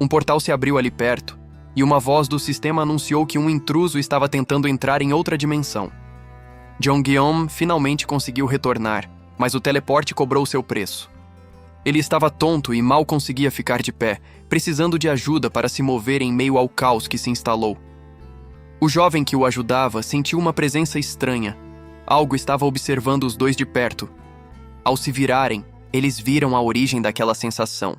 Um portal se abriu ali perto, e uma voz do sistema anunciou que um intruso estava tentando entrar em outra dimensão. Jeong-yeon finalmente conseguiu retornar, mas o teleporte cobrou seu preço. Ele estava tonto e mal conseguia ficar de pé, precisando de ajuda para se mover em meio ao caos que se instalou. O jovem que o ajudava sentiu uma presença estranha. Algo estava observando os dois de perto. Ao se virarem, eles viram a origem daquela sensação.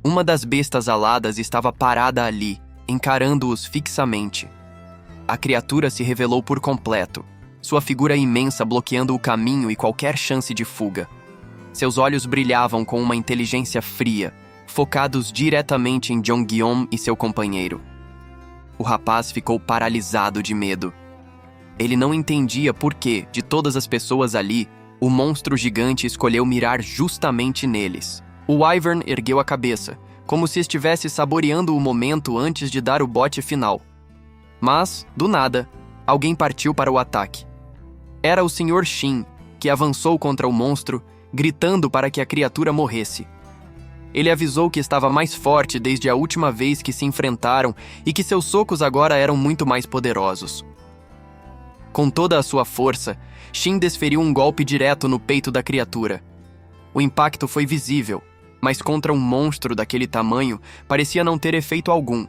Uma das bestas aladas estava parada ali, encarando-os fixamente. A criatura se revelou por completo, sua figura imensa bloqueando o caminho e qualquer chance de fuga. Seus olhos brilhavam com uma inteligência fria, focados diretamente em Jeong-yeon e seu companheiro. O rapaz ficou paralisado de medo. Ele não entendia por que, de todas as pessoas ali, o monstro gigante escolheu mirar justamente neles. O wyvern ergueu a cabeça, como se estivesse saboreando o momento antes de dar o bote final. Mas, do nada, alguém partiu para o ataque. Era o Sr. Shin, que avançou contra o monstro, gritando para que a criatura morresse. Ele avisou que estava mais forte desde a última vez que se enfrentaram e que seus socos agora eram muito mais poderosos. Com toda a sua força, Shin desferiu um golpe direto no peito da criatura. O impacto foi visível, mas contra um monstro daquele tamanho parecia não ter efeito algum.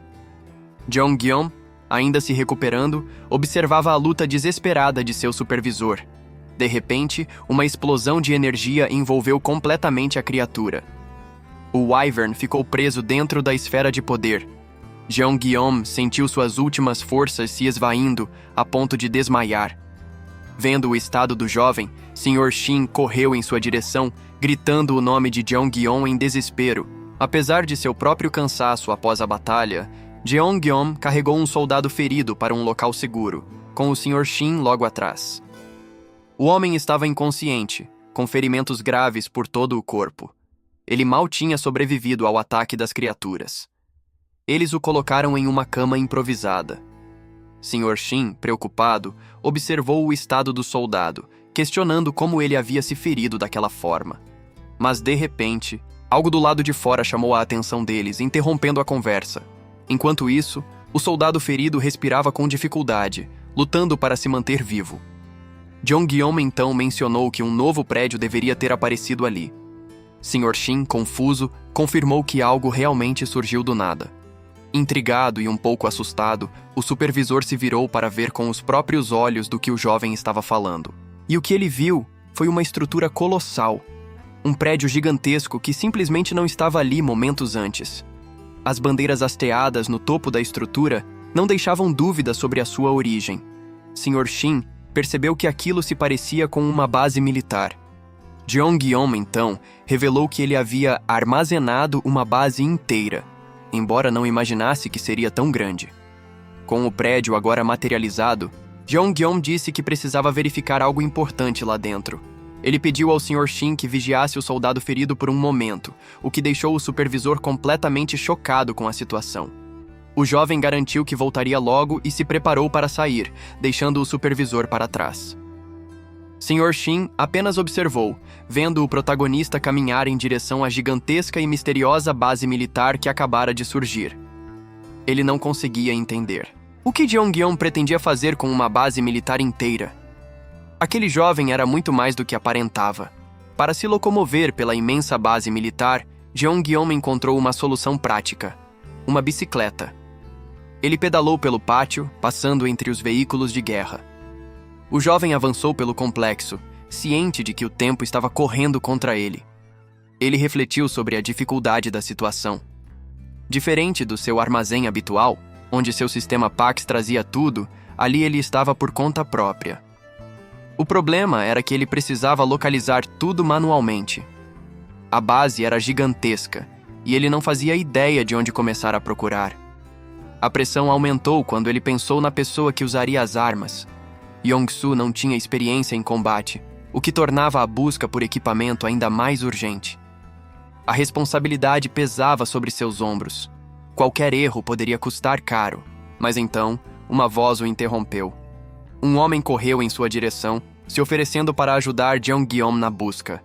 Jeong-yeon, ainda se recuperando, observava a luta desesperada de seu supervisor. De repente, uma explosão de energia envolveu completamente a criatura. O Wyvern ficou preso dentro da esfera de poder. Jeong-yeon sentiu suas últimas forças se esvaindo a ponto de desmaiar. Vendo o estado do jovem, Sr. Shin correu em sua direção, gritando o nome de Jeong-yeon em desespero. Apesar de seu próprio cansaço após a batalha, Jeong-yeon carregou um soldado ferido para um local seguro, com o Sr. Shin logo atrás. O homem estava inconsciente, com ferimentos graves por todo o corpo. Ele mal tinha sobrevivido ao ataque das criaturas. Eles o colocaram em uma cama improvisada. Sr. Shin, preocupado, observou o estado do soldado, questionando como ele havia se ferido daquela forma. Mas, de repente, algo do lado de fora chamou a atenção deles, interrompendo a conversa. Enquanto isso, o soldado ferido respirava com dificuldade, lutando para se manter vivo. Jeong-yeon então mencionou que um novo prédio deveria ter aparecido ali. Sr. Shin, confuso, confirmou que algo realmente surgiu do nada. Intrigado e um pouco assustado, o supervisor se virou para ver com os próprios olhos do que o jovem estava falando. E o que ele viu foi uma estrutura colossal. Um prédio gigantesco que simplesmente não estava ali momentos antes. As bandeiras hasteadas no topo da estrutura não deixavam dúvida sobre a sua origem. Sr. Shin percebeu que aquilo se parecia com uma base militar. Jeong-yeon, então, revelou que ele havia armazenado uma base inteira, embora não imaginasse que seria tão grande. Com o prédio agora materializado, Jeong-yeon disse que precisava verificar algo importante lá dentro. Ele pediu ao Sr. Shin que vigiasse o soldado ferido por um momento, o que deixou o supervisor completamente chocado com a situação. O jovem garantiu que voltaria logo e se preparou para sair, deixando o supervisor para trás. Sr. Shin apenas observou, vendo o protagonista caminhar em direção à gigantesca e misteriosa base militar que acabara de surgir. Ele não conseguia entender. O que Jeong-yeon pretendia fazer com uma base militar inteira? Aquele jovem era muito mais do que aparentava. Para se locomover pela imensa base militar, Jeong-yeon encontrou uma solução prática: uma bicicleta. Ele pedalou pelo pátio, passando entre os veículos de guerra. O jovem avançou pelo complexo, ciente de que o tempo estava correndo contra ele. Ele refletiu sobre a dificuldade da situação. Diferente do seu armazém habitual, onde seu sistema Pax trazia tudo, ali ele estava por conta própria. O problema era que ele precisava localizar tudo manualmente. A base era gigantesca, e ele não fazia ideia de onde começar a procurar. A pressão aumentou quando ele pensou na pessoa que usaria as armas. Yong-soo não tinha experiência em combate, o que tornava a busca por equipamento ainda mais urgente. A responsabilidade pesava sobre seus ombros. Qualquer erro poderia custar caro, mas então, uma voz o interrompeu. Um homem correu em sua direção, se oferecendo para ajudar Jeong-yeon na busca.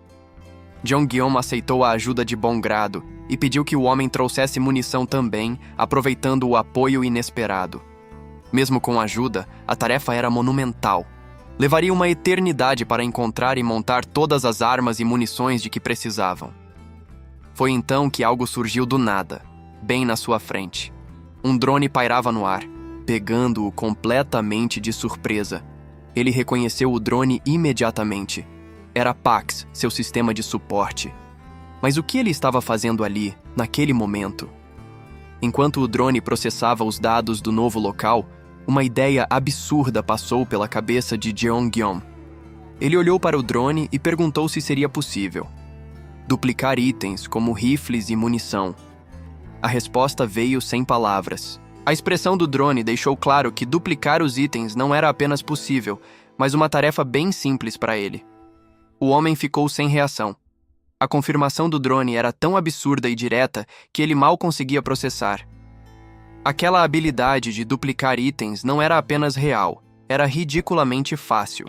Jeong-yeon aceitou a ajuda de bom grado e pediu que o homem trouxesse munição também, aproveitando o apoio inesperado. Mesmo com ajuda, a tarefa era monumental. Levaria uma eternidade para encontrar e montar todas as armas e munições de que precisavam. Foi então que algo surgiu do nada, bem na sua frente. Um drone pairava no ar, pegando-o completamente de surpresa. Ele reconheceu o drone imediatamente. Era Pax, seu sistema de suporte. Mas o que ele estava fazendo ali, naquele momento? Enquanto o drone processava os dados do novo local, uma ideia absurda passou pela cabeça de Jeong-yeon. Ele olhou para o drone e perguntou se seria possível duplicar itens como rifles e munição. A resposta veio sem palavras. A expressão do drone deixou claro que duplicar os itens não era apenas possível, mas uma tarefa bem simples para ele. O homem ficou sem reação. A confirmação do drone era tão absurda e direta que ele mal conseguia processar. Aquela habilidade de duplicar itens não era apenas real, era ridiculamente fácil.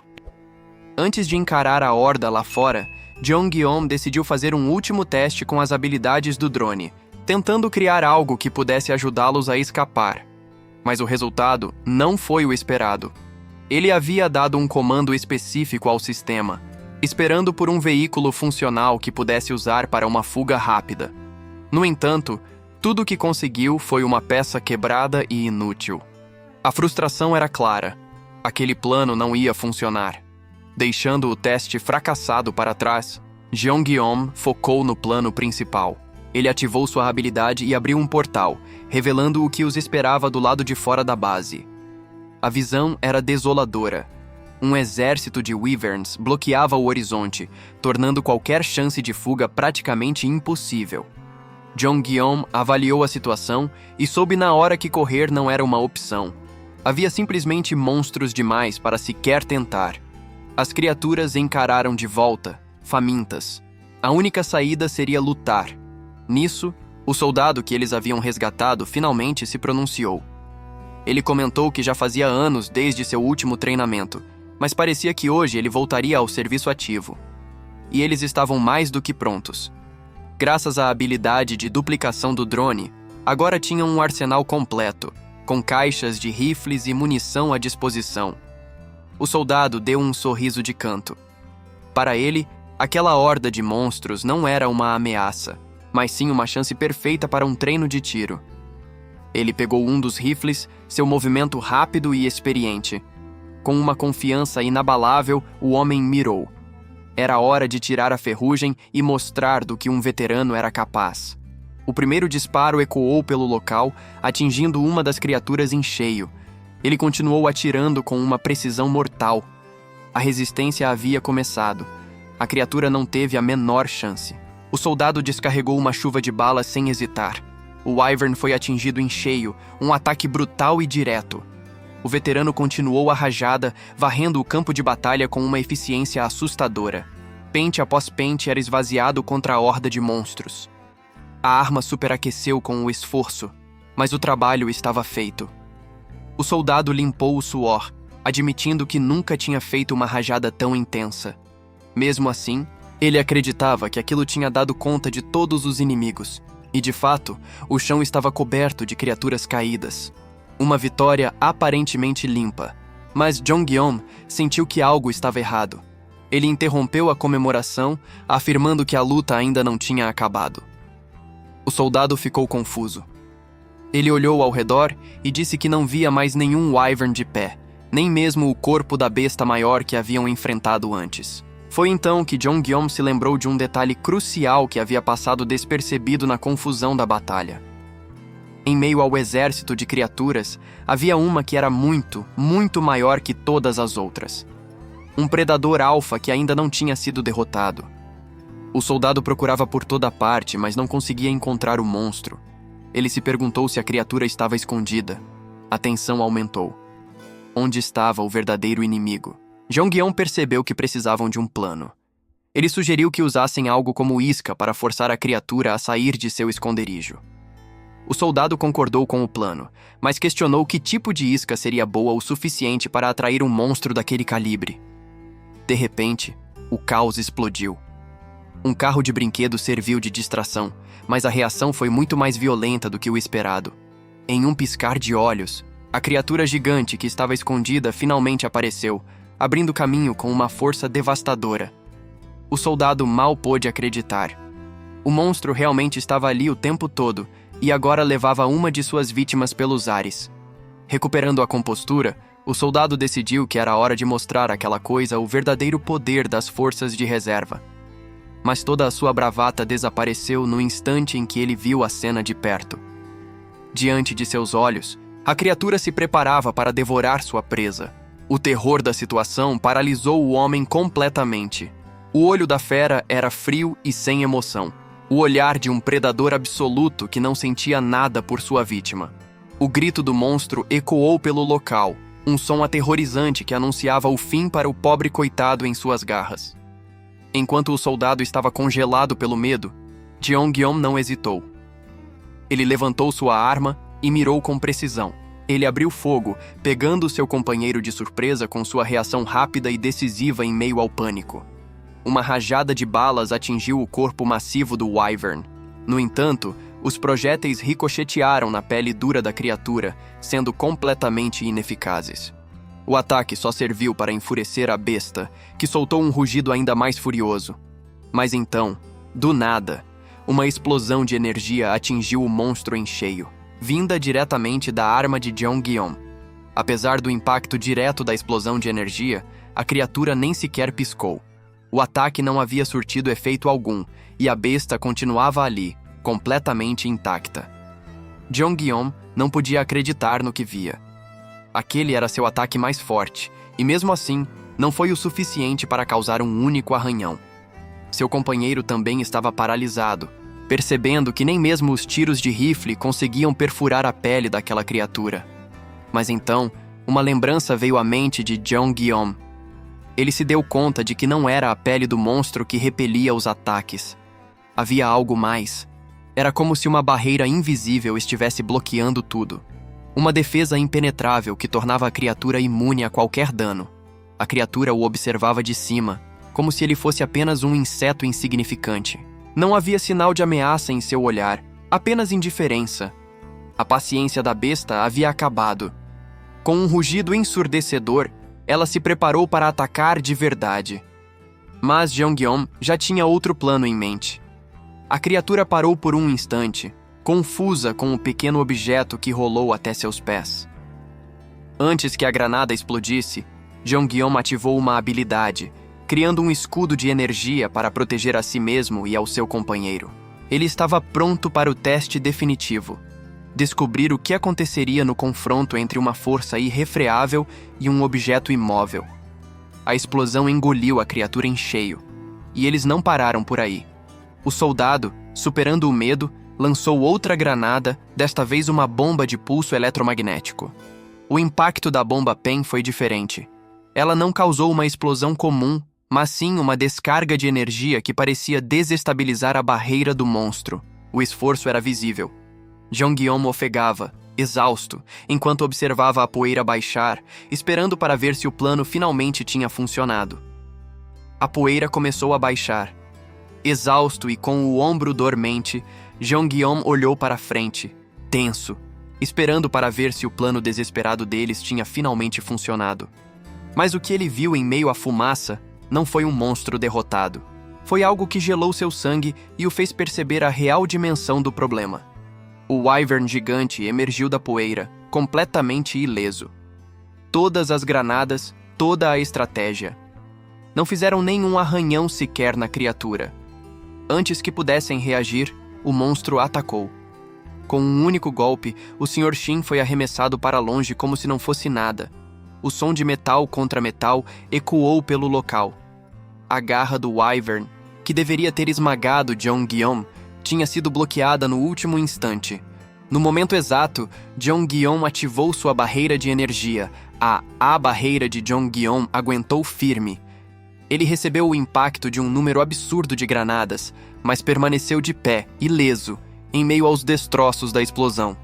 Antes de encarar a horda lá fora, Jong-yeom decidiu fazer um último teste com as habilidades do drone, tentando criar algo que pudesse ajudá-los a escapar. Mas o resultado não foi o esperado. Ele havia dado um comando específico ao sistema, esperando por um veículo funcional que pudesse usar para uma fuga rápida. No entanto, tudo o que conseguiu foi uma peça quebrada e inútil. A frustração era clara. Aquele plano não ia funcionar. Deixando o teste fracassado para trás, Jong-yeom focou no plano principal. Ele ativou sua habilidade e abriu um portal, revelando o que os esperava do lado de fora da base. A visão era desoladora. Um exército de wyverns bloqueava o horizonte, tornando qualquer chance de fuga praticamente impossível. Jong-yeom avaliou a situação e soube na hora que correr não era uma opção. Havia simplesmente monstros demais para sequer tentar. As criaturas encararam de volta, famintas. A única saída seria lutar. Nisso, o soldado que eles haviam resgatado finalmente se pronunciou. Ele comentou que já fazia anos desde seu último treinamento, mas parecia que hoje ele voltaria ao serviço ativo. E eles estavam mais do que prontos. Graças à habilidade de duplicação do drone, agora tinham um arsenal completo, com caixas de rifles e munição à disposição. O soldado deu um sorriso de canto. Para ele, aquela horda de monstros não era uma ameaça, mas sim uma chance perfeita para um treino de tiro. Ele pegou um dos rifles, seu movimento rápido e experiente. Com uma confiança inabalável, o homem mirou. Era hora de tirar a ferrugem e mostrar do que um veterano era capaz. O primeiro disparo ecoou pelo local, atingindo uma das criaturas em cheio. Ele continuou atirando com uma precisão mortal. A resistência havia começado. A criatura não teve a menor chance. O soldado descarregou uma chuva de balas sem hesitar. O wyvern foi atingido em cheio, um ataque brutal e direto. O veterano continuou a rajada, varrendo o campo de batalha com uma eficiência assustadora. Pente após pente era esvaziado contra a horda de monstros. A arma superaqueceu com o esforço, mas o trabalho estava feito. O soldado limpou o suor, admitindo que nunca tinha feito uma rajada tão intensa. Mesmo assim, ele acreditava que aquilo tinha dado conta de todos os inimigos, e de fato, o chão estava coberto de criaturas caídas. Uma vitória aparentemente limpa, mas Jong-yeom sentiu que algo estava errado. Ele interrompeu a comemoração, afirmando que a luta ainda não tinha acabado. O soldado ficou confuso. Ele olhou ao redor e disse que não via mais nenhum wyvern de pé, nem mesmo o corpo da besta maior que haviam enfrentado antes. Foi então que Jong-yeom se lembrou de um detalhe crucial que havia passado despercebido na confusão da batalha. Em meio ao exército de criaturas, havia uma que era muito, muito maior que todas as outras. Um predador alfa que ainda não tinha sido derrotado. O soldado procurava por toda parte, mas não conseguia encontrar o monstro. Ele se perguntou se a criatura estava escondida. A tensão aumentou. Onde estava o verdadeiro inimigo? Jong-yeom percebeu que precisavam de um plano. Ele sugeriu que usassem algo como isca para forçar a criatura a sair de seu esconderijo. O soldado concordou com o plano, mas questionou que tipo de isca seria boa o suficiente para atrair um monstro daquele calibre. De repente, o caos explodiu. Um carro de brinquedo serviu de distração, mas a reação foi muito mais violenta do que o esperado. Em um piscar de olhos, a criatura gigante que estava escondida finalmente apareceu, abrindo caminho com uma força devastadora. O soldado mal pôde acreditar. O monstro realmente estava ali o tempo todo, e agora levava uma de suas vítimas pelos ares. Recuperando a compostura, o soldado decidiu que era hora de mostrar àquela coisa o verdadeiro poder das forças de reserva. Mas toda a sua bravata desapareceu no instante em que ele viu a cena de perto. Diante de seus olhos, a criatura se preparava para devorar sua presa. O terror da situação paralisou o homem completamente. O olho da fera era frio e sem emoção. O olhar de um predador absoluto que não sentia nada por sua vítima. O grito do monstro ecoou pelo local, um som aterrorizante que anunciava o fim para o pobre coitado em suas garras. Enquanto o soldado estava congelado pelo medo, Jong-yeom não hesitou. Ele levantou sua arma e mirou com precisão. Ele abriu fogo, pegando seu companheiro de surpresa com sua reação rápida e decisiva em meio ao pânico. uma rajada de balas atingiu o corpo massivo do Wyvern. No entanto, os projéteis ricochetearam na pele dura da criatura, sendo completamente ineficazes. O ataque só serviu para enfurecer a besta, que soltou um rugido ainda mais furioso. Mas então, do nada, uma explosão de energia atingiu o monstro em cheio, vinda diretamente da arma de Jeong-Geum. Apesar do impacto direto da explosão de energia, a criatura nem sequer piscou. O ataque não havia surtido efeito algum, e a besta continuava ali, completamente intacta. Jeong-Geum não podia acreditar no que via. Aquele era seu ataque mais forte, e mesmo assim, não foi o suficiente para causar um único arranhão. Seu companheiro também estava paralisado, percebendo que nem mesmo os tiros de rifle conseguiam perfurar a pele daquela criatura. Mas então, uma lembrança veio à mente de Jeong-Geum. Ele se deu conta de que não era a pele do monstro que repelia os ataques. Havia algo mais. Era como se uma barreira invisível estivesse bloqueando tudo. Uma defesa impenetrável que tornava a criatura imune a qualquer dano. A criatura o observava de cima, como se ele fosse apenas um inseto insignificante. Não havia sinal de ameaça em seu olhar, apenas indiferença. A paciência da besta havia acabado. Com um rugido ensurdecedor, ela se preparou para atacar de verdade. Mas Jeong-Geum já tinha outro plano em mente. A criatura parou por um instante, confusa com o pequeno objeto que rolou até seus pés. Antes que a granada explodisse, Jeong-Geum ativou uma habilidade, criando um escudo de energia para proteger a si mesmo e ao seu companheiro. Ele estava pronto para o teste definitivo. Descobrir o que aconteceria no confronto entre uma força irrefreável e um objeto imóvel. A explosão engoliu a criatura em cheio, e eles não pararam por aí. O soldado, superando o medo, lançou outra granada, desta vez uma bomba de pulso eletromagnético. O impacto da bomba PEM foi diferente. Ela não causou uma explosão comum, mas sim uma descarga de energia que parecia desestabilizar a barreira do monstro. O esforço era visível. Jeong-Geum ofegava, exausto, enquanto observava a poeira baixar, esperando para ver se o plano finalmente tinha funcionado. A poeira começou a baixar. Exausto e com o ombro dormente, Jeong-Geum olhou para frente, tenso, esperando para ver se o plano desesperado deles tinha finalmente funcionado. Mas o que ele viu em meio à fumaça não foi um monstro derrotado. Foi algo que gelou seu sangue e o fez perceber a real dimensão do problema. O Wyvern gigante emergiu da poeira, completamente ileso. Todas as granadas, toda a estratégia. Não fizeram nenhum arranhão sequer na criatura. Antes que pudessem reagir, o monstro atacou. Com um único golpe, o Sr. Shin foi arremessado para longe como se não fosse nada. O som de metal contra metal ecoou pelo local. A garra do Wyvern, que deveria ter esmagado Jeong-Geum, tinha sido bloqueada no último instante. No momento exato, Jeong-Geum ativou sua barreira de energia. A barreira de Jeong-Geum aguentou firme. Ele recebeu o impacto de um número absurdo de granadas, mas permaneceu de pé, ileso, em meio aos destroços da explosão.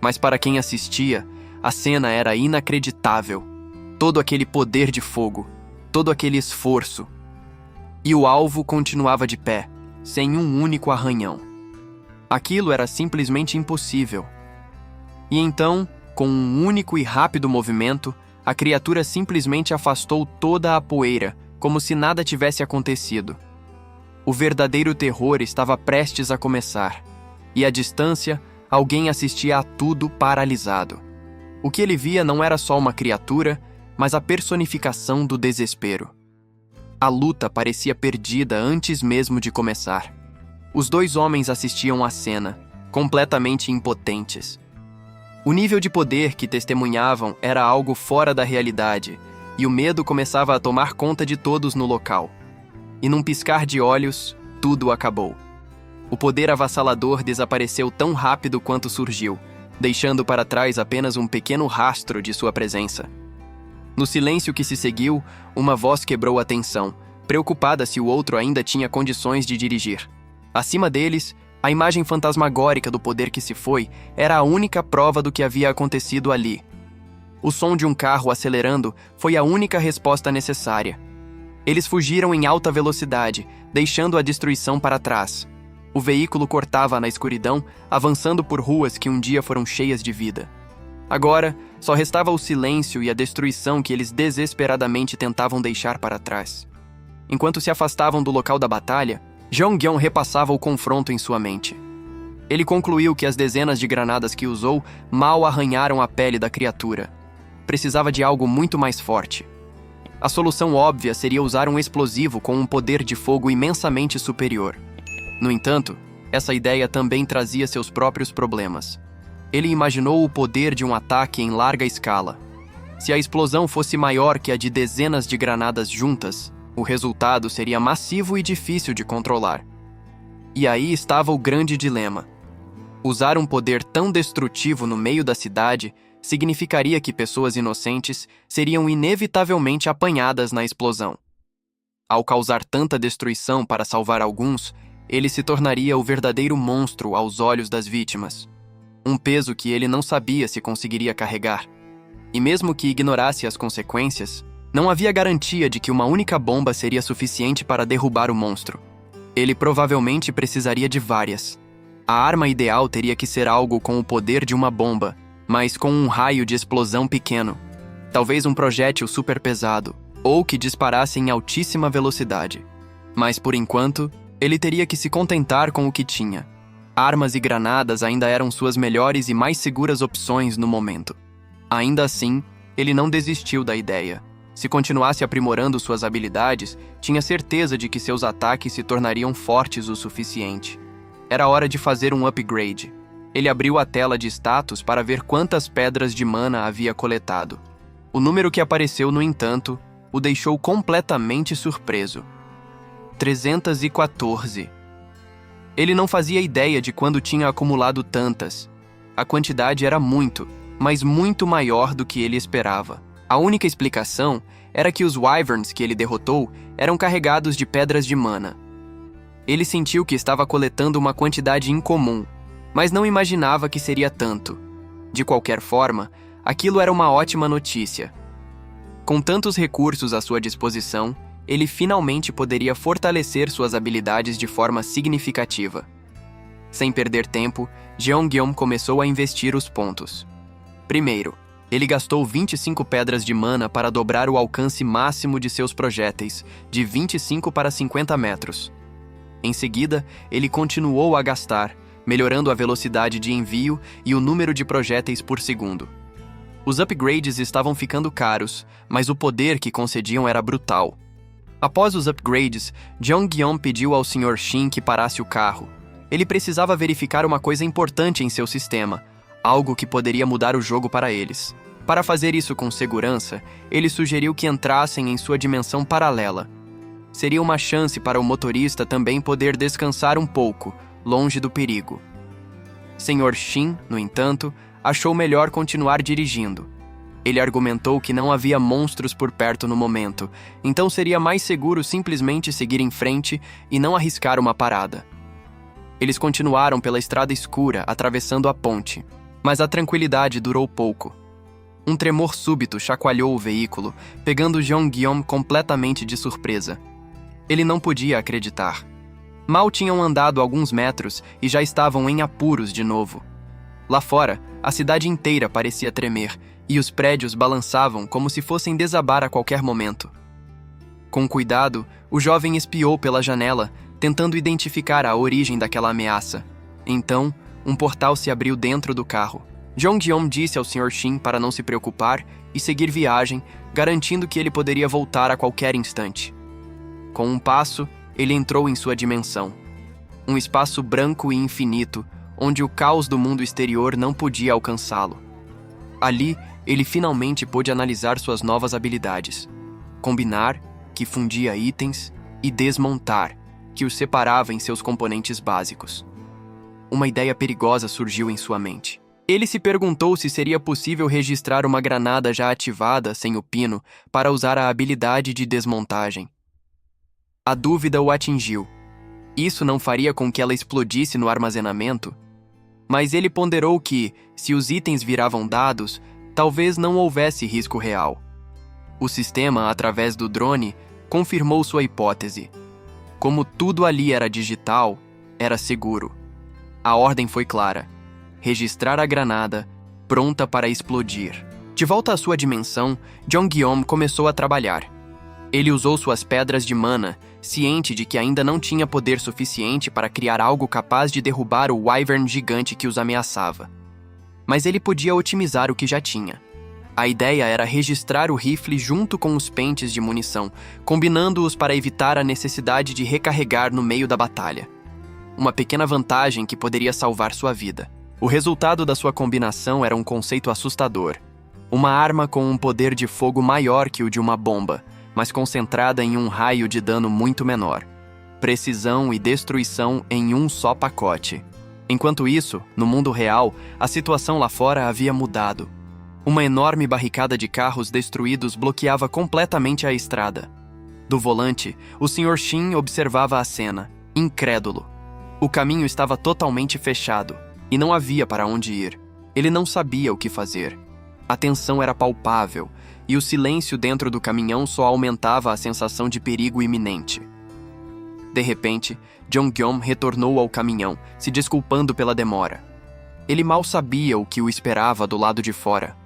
Mas para quem assistia, a cena era inacreditável. Todo aquele poder de fogo, todo aquele esforço. E o alvo continuava de pé, sem um único arranhão. Aquilo era simplesmente impossível. E então, com um único e rápido movimento, a criatura simplesmente afastou toda a poeira, como se nada tivesse acontecido. O verdadeiro terror estava prestes a começar, e à distância, alguém assistia a tudo paralisado. O que ele via não era só uma criatura, mas a personificação do desespero. A luta parecia perdida antes mesmo de começar. Os dois homens assistiam à cena, completamente impotentes. O nível de poder que testemunhavam era algo fora da realidade, e o medo começava a tomar conta de todos no local. E num piscar de olhos, tudo acabou. O poder avassalador desapareceu tão rápido quanto surgiu, deixando para trás apenas um pequeno rastro de sua presença. No silêncio que se seguiu, uma voz quebrou a tensão, preocupada se o outro ainda tinha condições de dirigir. Acima deles, a imagem fantasmagórica do poder que se foi era a única prova do que havia acontecido ali. O som de um carro acelerando foi a única resposta necessária. Eles fugiram em alta velocidade, deixando a destruição para trás. O veículo cortava na escuridão, avançando por ruas que um dia foram cheias de vida. Agora, só restava o silêncio e a destruição que eles desesperadamente tentavam deixar para trás. Enquanto se afastavam do local da batalha, Jeong-yeon repassava o confronto em sua mente. Ele concluiu que as dezenas de granadas que usou mal arranharam a pele da criatura. Precisava de algo muito mais forte. A solução óbvia seria usar um explosivo com um poder de fogo imensamente superior. No entanto, essa ideia também trazia seus próprios problemas. Ele imaginou o poder de um ataque em larga escala. Se a explosão fosse maior que a de dezenas de granadas juntas, o resultado seria massivo e difícil de controlar. E aí estava o grande dilema. Usar um poder tão destrutivo no meio da cidade significaria que pessoas inocentes seriam inevitavelmente apanhadas na explosão. Ao causar tanta destruição para salvar alguns, ele se tornaria o verdadeiro monstro aos olhos das vítimas. Um peso que ele não sabia se conseguiria carregar. E mesmo que ignorasse as consequências, não havia garantia de que uma única bomba seria suficiente para derrubar o monstro. Ele provavelmente precisaria de várias. A arma ideal teria que ser algo com o poder de uma bomba, mas com um raio de explosão pequeno. Talvez um projétil super pesado, ou que disparasse em altíssima velocidade. Mas por enquanto, ele teria que se contentar com o que tinha. Armas e granadas ainda eram suas melhores e mais seguras opções no momento. Ainda assim, ele não desistiu da ideia. Se continuasse aprimorando suas habilidades, tinha certeza de que seus ataques se tornariam fortes o suficiente. Era hora de fazer um upgrade. Ele abriu a tela de status para ver quantas pedras de mana havia coletado. O número que apareceu, no entanto, o deixou completamente surpreso. 314. Ele não fazia ideia de quando tinha acumulado tantas. A quantidade era muito, mas muito maior do que ele esperava. A única explicação era que os Wyverns que ele derrotou eram carregados de pedras de mana. Ele sentiu que estava coletando uma quantidade incomum, mas não imaginava que seria tanto. De qualquer forma, aquilo era uma ótima notícia. Com tantos recursos à sua disposição, ele finalmente poderia fortalecer suas habilidades de forma significativa. Sem perder tempo, Jeong-yeon começou a investir os pontos. Primeiro, ele gastou 25 pedras de mana para dobrar o alcance máximo de seus projéteis, de 25 para 50 metros. Em seguida, ele continuou a gastar, melhorando a velocidade de envio e o número de projéteis por segundo. Os upgrades estavam ficando caros, mas o poder que concediam era brutal. Após os upgrades, Jeong-yeon pediu ao Sr. Shin que parasse o carro. Ele precisava verificar uma coisa importante em seu sistema, algo que poderia mudar o jogo para eles. Para fazer isso com segurança, ele sugeriu que entrassem em sua dimensão paralela. Seria uma chance para o motorista também poder descansar um pouco, longe do perigo. Sr. Shin, no entanto, achou melhor continuar dirigindo. Ele argumentou que não havia monstros por perto no momento, então seria mais seguro simplesmente seguir em frente e não arriscar uma parada. Eles continuaram pela estrada escura, atravessando a ponte, mas a tranquilidade durou pouco. Um tremor súbito chacoalhou o veículo, pegando Jeong-yeon completamente de surpresa. Ele não podia acreditar. Mal tinham andado alguns metros e já estavam em apuros de novo. Lá fora, a cidade inteira parecia tremer, e os prédios balançavam como se fossem desabar a qualquer momento. Com cuidado, o jovem espiou pela janela, tentando identificar a origem daquela ameaça. Então, um portal se abriu dentro do carro. Jeong-yeon disse ao Sr. Shin para não se preocupar e seguir viagem, garantindo que ele poderia voltar a qualquer instante. Com um passo, ele entrou em sua dimensão. Um espaço branco e infinito, onde o caos do mundo exterior não podia alcançá-lo. Ali, ele finalmente pôde analisar suas novas habilidades. Combinar, que fundia itens, e desmontar, que os separava em seus componentes básicos. Uma ideia perigosa surgiu em sua mente. Ele se perguntou se seria possível registrar uma granada já ativada sem o pino para usar a habilidade de desmontagem. A dúvida o atingiu. Isso não faria com que ela explodisse no armazenamento? Mas ele ponderou que, se os itens viravam dados, talvez não houvesse risco real. O sistema, através do drone, confirmou sua hipótese. Como tudo ali era digital, era seguro. A ordem foi clara: registrar a granada, pronta para explodir. De volta à sua dimensão, Jong-yeom começou a trabalhar. Ele usou suas pedras de mana, ciente de que ainda não tinha poder suficiente para criar algo capaz de derrubar o Wyvern gigante que os ameaçava. Mas ele podia otimizar o que já tinha. A ideia era registrar o rifle junto com os pentes de munição, combinando-os para evitar a necessidade de recarregar no meio da batalha. Uma pequena vantagem que poderia salvar sua vida. O resultado da sua combinação era um conceito assustador. Uma arma com um poder de fogo maior que o de uma bomba, mas concentrada em um raio de dano muito menor. Precisão e destruição em um só pacote. Enquanto isso, no mundo real, a situação lá fora havia mudado. Uma enorme barricada de carros destruídos bloqueava completamente a estrada. Do volante, o Sr. Shin observava a cena, incrédulo. O caminho estava totalmente fechado, e não havia para onde ir. Ele não sabia o que fazer. A tensão era palpável, e o silêncio dentro do caminhão só aumentava a sensação de perigo iminente. De repente, Jong-yeom retornou ao caminhão, se desculpando pela demora. Ele mal sabia o que o esperava do lado de fora.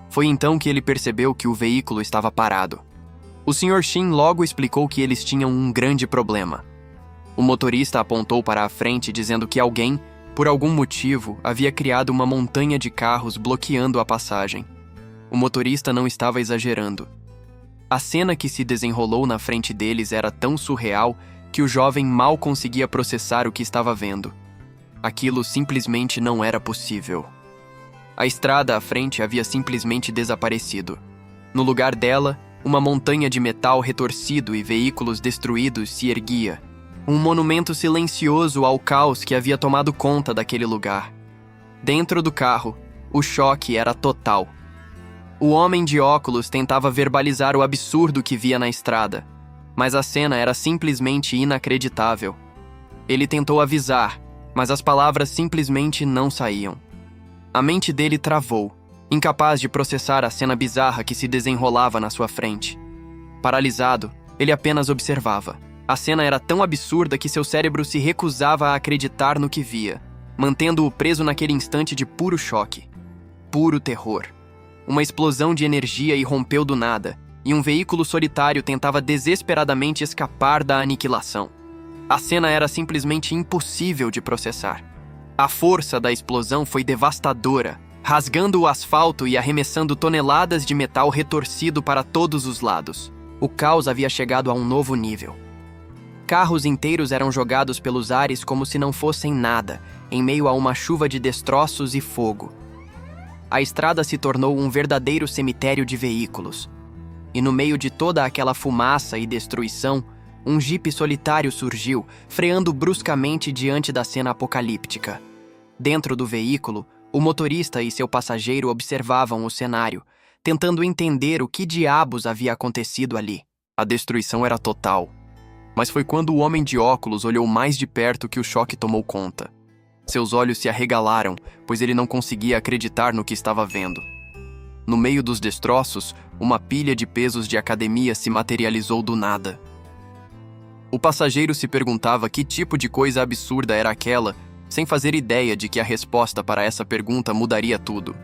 Foi então que ele percebeu que o veículo estava parado. O Sr. Shin logo explicou que eles tinham um grande problema. O motorista apontou para a frente dizendo que alguém, por algum motivo, havia criado uma montanha de carros bloqueando a passagem. O motorista não estava exagerando. A cena que se desenrolou na frente deles era tão surreal que o jovem mal conseguia processar o que estava vendo. Aquilo simplesmente não era possível. A estrada à frente havia simplesmente desaparecido. No lugar dela, uma montanha de metal retorcido e veículos destruídos se erguia. Um monumento silencioso ao caos que havia tomado conta daquele lugar. Dentro do carro, o choque era total. O homem de óculos tentava verbalizar o absurdo que via na estrada, mas a cena era simplesmente inacreditável. Ele tentou avisar, mas as palavras simplesmente não saíam. A mente dele travou, incapaz de processar a cena bizarra que se desenrolava na sua frente. Paralisado, ele apenas observava. A cena era tão absurda que seu cérebro se recusava a acreditar no que via, mantendo-o preso naquele instante de puro choque. Puro terror. Uma explosão de energia irrompeu do nada, e um veículo solitário tentava desesperadamente escapar da aniquilação. A cena era simplesmente impossível de processar. A força da explosão foi devastadora, rasgando o asfalto e arremessando toneladas de metal retorcido para todos os lados. O caos havia chegado a um novo nível. Carros inteiros eram jogados pelos ares como se não fossem nada, em meio a uma chuva de destroços e fogo. A estrada se tornou um verdadeiro cemitério de veículos. E no meio de toda aquela fumaça e destruição, um jipe solitário surgiu, freando bruscamente diante da cena apocalíptica. Dentro do veículo, o motorista e seu passageiro observavam o cenário, tentando entender o que diabos havia acontecido ali. A destruição era total. Mas foi quando o homem de óculos olhou mais de perto que o choque tomou conta. Seus olhos se arregalaram, pois ele não conseguia acreditar no que estava vendo. No meio dos destroços, uma pilha de pesos de academia se materializou do nada. O passageiro se perguntava que tipo de coisa absurda era aquela, sem fazer ideia de que a resposta para essa pergunta mudaria tudo.